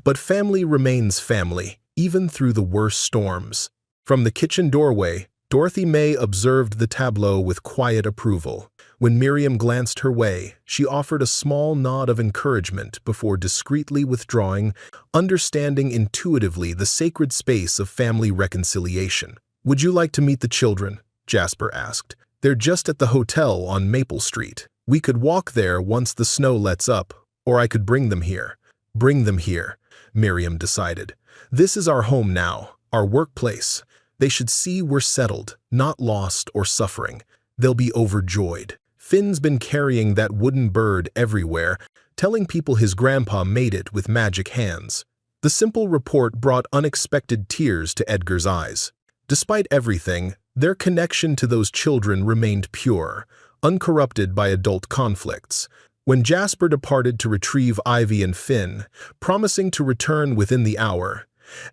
"But family remains family, even through the worst storms." From the kitchen doorway, Dorothy May observed the tableau with quiet approval. When Miriam glanced her way, she offered a small nod of encouragement before discreetly withdrawing, understanding intuitively the sacred space of family reconciliation. "Would you like to meet the children?" Jasper asked. "They're just at the hotel on Maple Street. We could walk there once the snow lets up, or I could bring them here." "Bring them here," Miriam decided. "This is our home now, our workplace. They should see we're settled, not lost or suffering. They'll be overjoyed." Finn's been carrying that wooden bird everywhere, telling people his grandpa made it with magic hands. The simple report brought unexpected tears to Edgar's eyes. Despite everything, their connection to those children remained pure, uncorrupted by adult conflicts. When Jasper departed to retrieve Ivy and Finn, promising to return within the hour,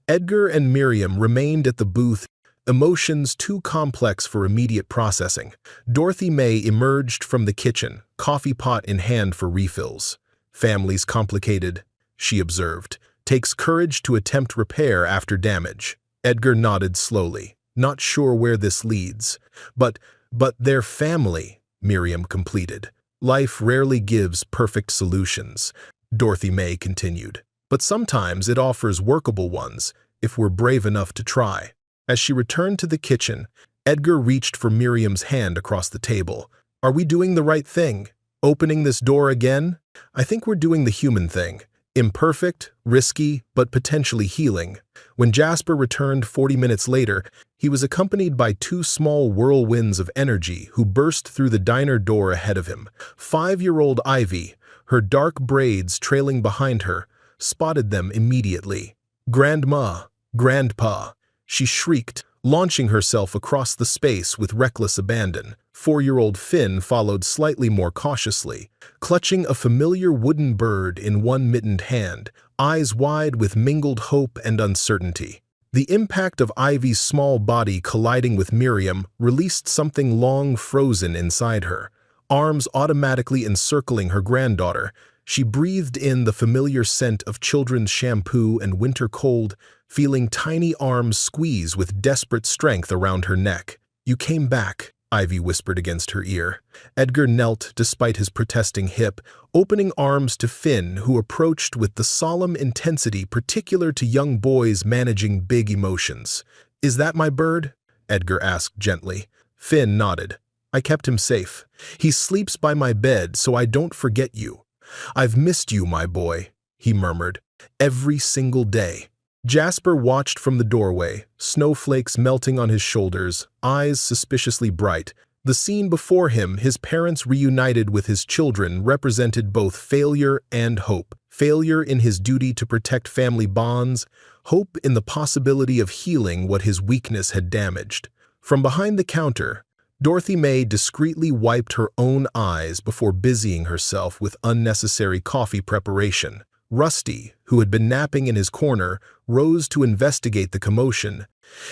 Edgar and Miriam remained at the booth, emotions too complex for immediate processing. Dorothy May emerged from the kitchen, coffee pot in hand for refills. "Family's complicated," she observed. "Takes courage to attempt repair after damage." Edgar nodded slowly, not sure where this leads. But they're family," Miriam completed. "Life rarely gives perfect solutions," Dorothy May continued. "But sometimes it offers workable ones, if we're brave enough to try." As she returned to the kitchen, Edgar reached for Miriam's hand across the table. "Are we doing the right thing? Opening this door again?" "I think we're doing the human thing. Imperfect, risky, but potentially healing." When Jasper returned 40 minutes later, he was accompanied by two small whirlwinds of energy who burst through the diner door ahead of him. 5-year-old Ivy, her dark braids trailing behind her, spotted them immediately. "Grandma! Grandpa!" she shrieked, launching herself across the space with reckless abandon. 4-year-old Finn followed slightly more cautiously, clutching a familiar wooden bird in one mittened hand, eyes wide with mingled hope and uncertainty. The impact of Ivy's small body colliding with Miriam released something long frozen inside her. Arms automatically encircling her granddaughter, she breathed in the familiar scent of children's shampoo and winter cold, feeling tiny arms squeeze with desperate strength around her neck. "You came back," Ivy whispered against her ear. Edgar knelt despite his protesting hip, opening arms to Finn, who approached with the solemn intensity particular to young boys managing big emotions. "Is that my bird?" Edgar asked gently. Finn nodded. "I kept him safe. He sleeps by my bed so I don't forget you. I've missed you, my boy," he murmured. "Every single day." Jasper watched from the doorway, snowflakes melting on his shoulders, eyes suspiciously bright. The scene before him, his parents reunited with his children, represented both failure and hope. Failure in his duty to protect family bonds, hope in the possibility of healing what his weakness had damaged. From behind the counter, Dorothy May discreetly wiped her own eyes before busying herself with unnecessary coffee preparation. Rusty, who had been napping in his corner, rose to investigate the commotion,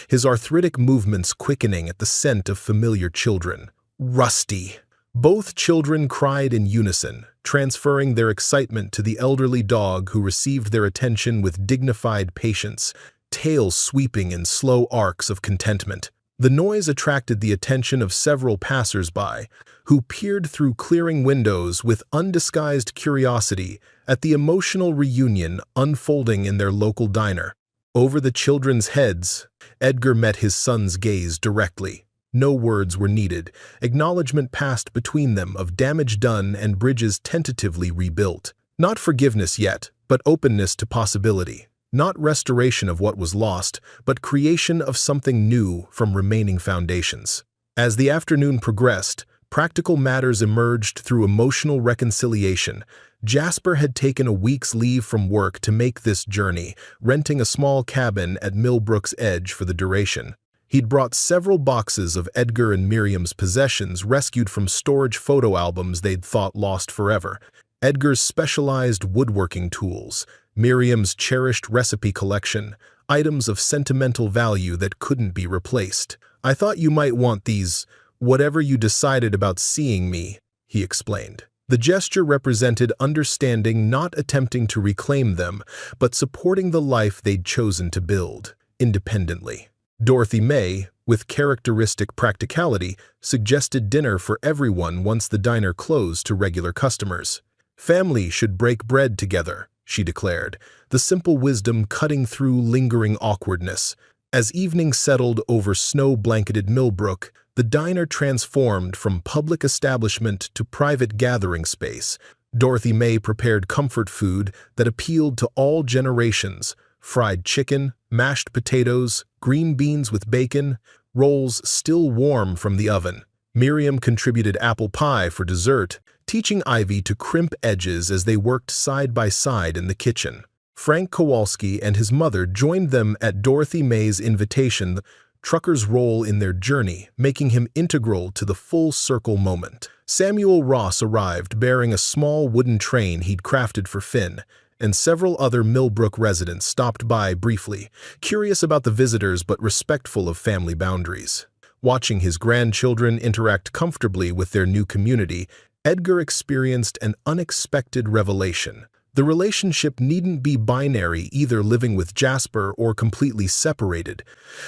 his arthritic movements quickening at the scent of familiar children. "Rusty!" Both children cried in unison, transferring their excitement to the elderly dog who received their attention with dignified patience, tail sweeping in slow arcs of contentment. The noise attracted the attention of several passers-by, who peered through clearing windows with undisguised curiosity at the emotional reunion unfolding in their local diner. Over the children's heads, Edgar met his son's gaze directly. No words were needed. Acknowledgement passed between them of damage done and bridges tentatively rebuilt. Not forgiveness yet, but openness to possibility. Not restoration of what was lost, but creation of something new from remaining foundations. As the afternoon progressed, practical matters emerged through emotional reconciliation, Jasper had taken a week's leave from work to make this journey, renting a small cabin at Millbrook's Edge for the duration. He'd brought several boxes of Edgar and Miriam's possessions rescued from storage photo albums they'd thought lost forever. Edgar's specialized woodworking tools, Miriam's cherished recipe collection, items of sentimental value that couldn't be replaced. "I thought you might want these, whatever you decided about seeing me," he explained. The gesture represented understanding, not attempting to reclaim them, but supporting the life they'd chosen to build, independently. Dorothy May, with characteristic practicality, suggested dinner for everyone once the diner closed to regular customers. "Family should break bread together," she declared, the simple wisdom cutting through lingering awkwardness. As evening settled over snow-blanketed Millbrook, the diner transformed from public establishment to private gathering space. Dorothy May prepared comfort food that appealed to all generations: fried chicken, mashed potatoes, green beans with bacon, rolls still warm from the oven. Miriam contributed apple pie for dessert, teaching Ivy to crimp edges as they worked side by side in the kitchen. Frank Kowalski and his mother joined them at Dorothy May's invitation, the trucker's role in their journey, making him integral to the full circle moment. Samuel Ross arrived bearing a small wooden train he'd crafted for Finn, and several other Millbrook residents stopped by briefly, curious about the visitors but respectful of family boundaries. Watching his grandchildren interact comfortably with their new community, Edgar experienced an unexpected revelation. The relationship needn't be binary, either living with Jasper or completely separated.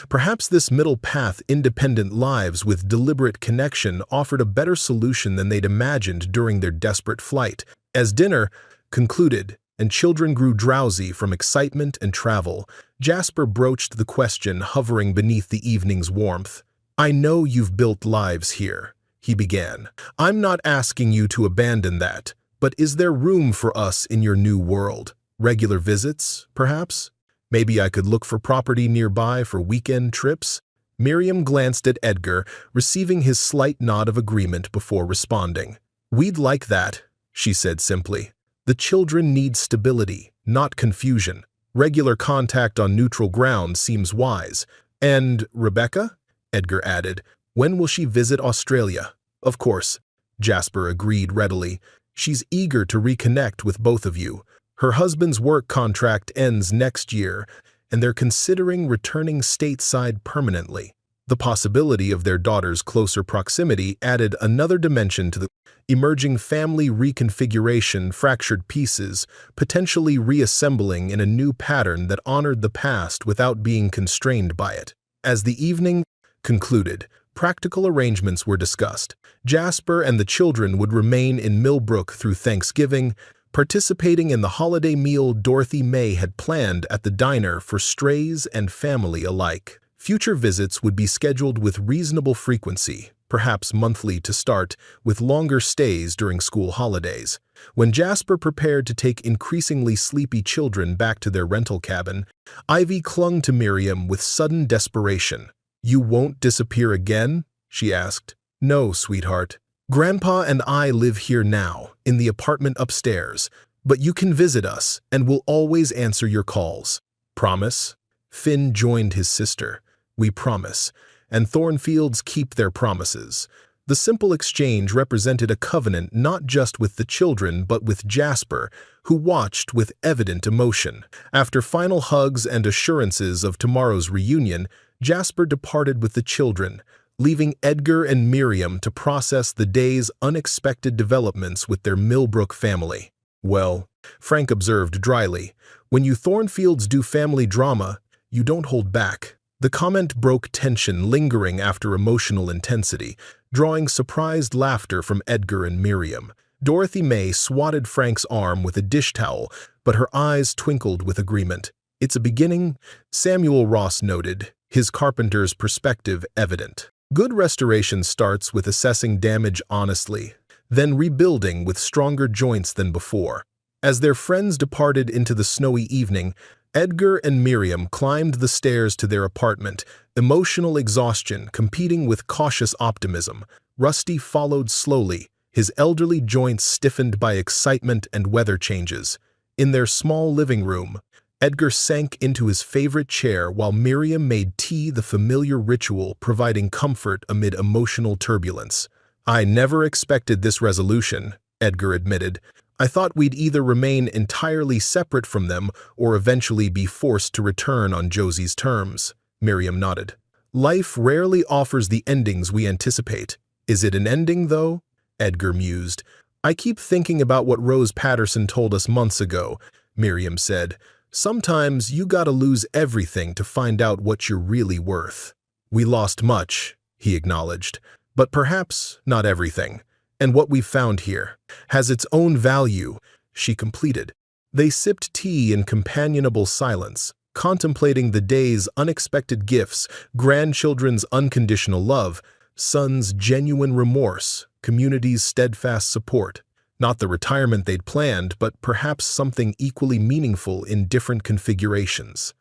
Perhaps this middle path, independent lives with deliberate connection, offered a better solution than they'd imagined during their desperate flight. As dinner concluded and children grew drowsy from excitement and travel, Jasper broached the question hovering beneath the evening's warmth. "I know you've built lives here," he began. "I'm not asking you to abandon that. But is there room for us in your new world? Regular visits, perhaps? Maybe I could look for property nearby for weekend trips?" Miriam glanced at Edgar, receiving his slight nod of agreement before responding. "We'd like that," she said simply. "The children need stability, not confusion. Regular contact on neutral ground seems wise. And Rebecca?" Edgar added. "When will she visit Australia?" "Of course," Jasper agreed readily. "She's eager to reconnect with both of you. Her husband's work contract ends next year, and they're considering returning stateside permanently." The possibility of their daughter's closer proximity added another dimension to the emerging family reconfiguration, fractured pieces, potentially reassembling in a new pattern that honored the past without being constrained by it. As the evening concluded, practical arrangements were discussed. Jasper and the children would remain in Millbrook through Thanksgiving, participating in the holiday meal Dorothy May had planned at the diner for strays and family alike. Future visits would be scheduled with reasonable frequency, perhaps monthly to start, with longer stays during school holidays. When Jasper prepared to take increasingly sleepy children back to their rental cabin, Ivy clung to Miriam with sudden desperation. "You won't disappear again?" she asked. "No, sweetheart. Grandpa and I live here now, in the apartment upstairs, but you can visit us, and we'll always answer your calls. Promise?" Finn joined his sister. "We promise, and Thornfields keep their promises." The simple exchange represented a covenant not just with the children but with Jasper, who watched with evident emotion. After final hugs and assurances of tomorrow's reunion, Jasper departed with the children, leaving Edgar and Miriam to process the day's unexpected developments with their Millbrook family. "Well," Frank observed dryly, "when you Thornfields do family drama, you don't hold back." The comment broke tension lingering after emotional intensity, drawing surprised laughter from Edgar and Miriam. Dorothy May swatted Frank's arm with a dish towel, but her eyes twinkled with agreement. "It's a beginning," Samuel Ross noted, his carpenter's perspective evident. "Good restoration starts with assessing damage honestly, then rebuilding with stronger joints than before." As their friends departed into the snowy evening, Edgar and Miriam climbed the stairs to their apartment, emotional exhaustion competing with cautious optimism. Rusty followed slowly, his elderly joints stiffened by excitement and weather changes. In their small living room, Edgar sank into his favorite chair while Miriam made tea, the familiar ritual providing comfort amid emotional turbulence. "I never expected this resolution," Edgar admitted. "I thought we'd either remain entirely separate from them or eventually be forced to return on Josie's terms." Miriam nodded. "Life rarely offers the endings we anticipate. Is it an ending, though?" Edgar mused. "I keep thinking about what Rose Patterson told us months ago," Miriam said. "Sometimes you gotta lose everything to find out what you're really worth." "We lost much," he acknowledged, "but perhaps not everything. And what we've found here has its own value," she completed. They sipped tea in companionable silence, contemplating the day's unexpected gifts, grandchildren's unconditional love, son's genuine remorse, community's steadfast support. Not the retirement they'd planned, but perhaps something equally meaningful in different configurations.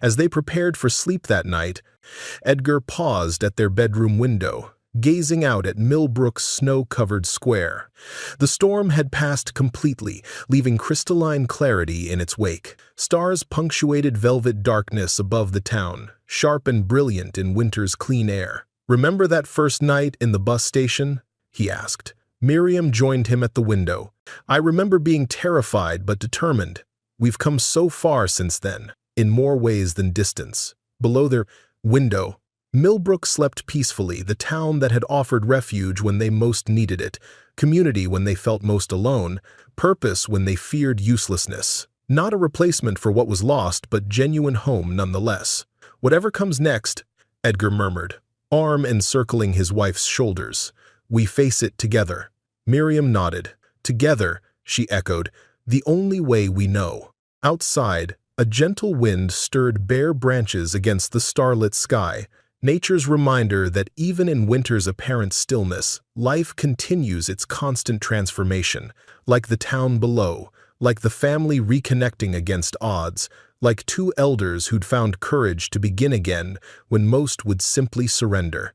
As they prepared for sleep that night, Edgar paused at their bedroom window, gazing out at Millbrook's snow-covered square. The storm had passed completely, leaving crystalline clarity in its wake. Stars punctuated velvet darkness above the town, sharp and brilliant in winter's clean air. "Remember that first night in the bus station?" he asked. Miriam joined him at the window. "I remember being terrified but determined. We've come so far since then, in more ways than distance." Below their window, Millbrook slept peacefully, the town that had offered refuge when they most needed it, community when they felt most alone, purpose when they feared uselessness. Not a replacement for what was lost, but genuine home nonetheless. "Whatever comes next," Edgar murmured, arm encircling his wife's shoulders. "We face it together." Miriam nodded. "Together," she echoed, "the only way we know." Outside, a gentle wind stirred bare branches against the starlit sky, nature's reminder that even in winter's apparent stillness, life continues its constant transformation, like the town below, like the family reconnecting against odds, like two elders who'd found courage to begin again when most would simply surrender.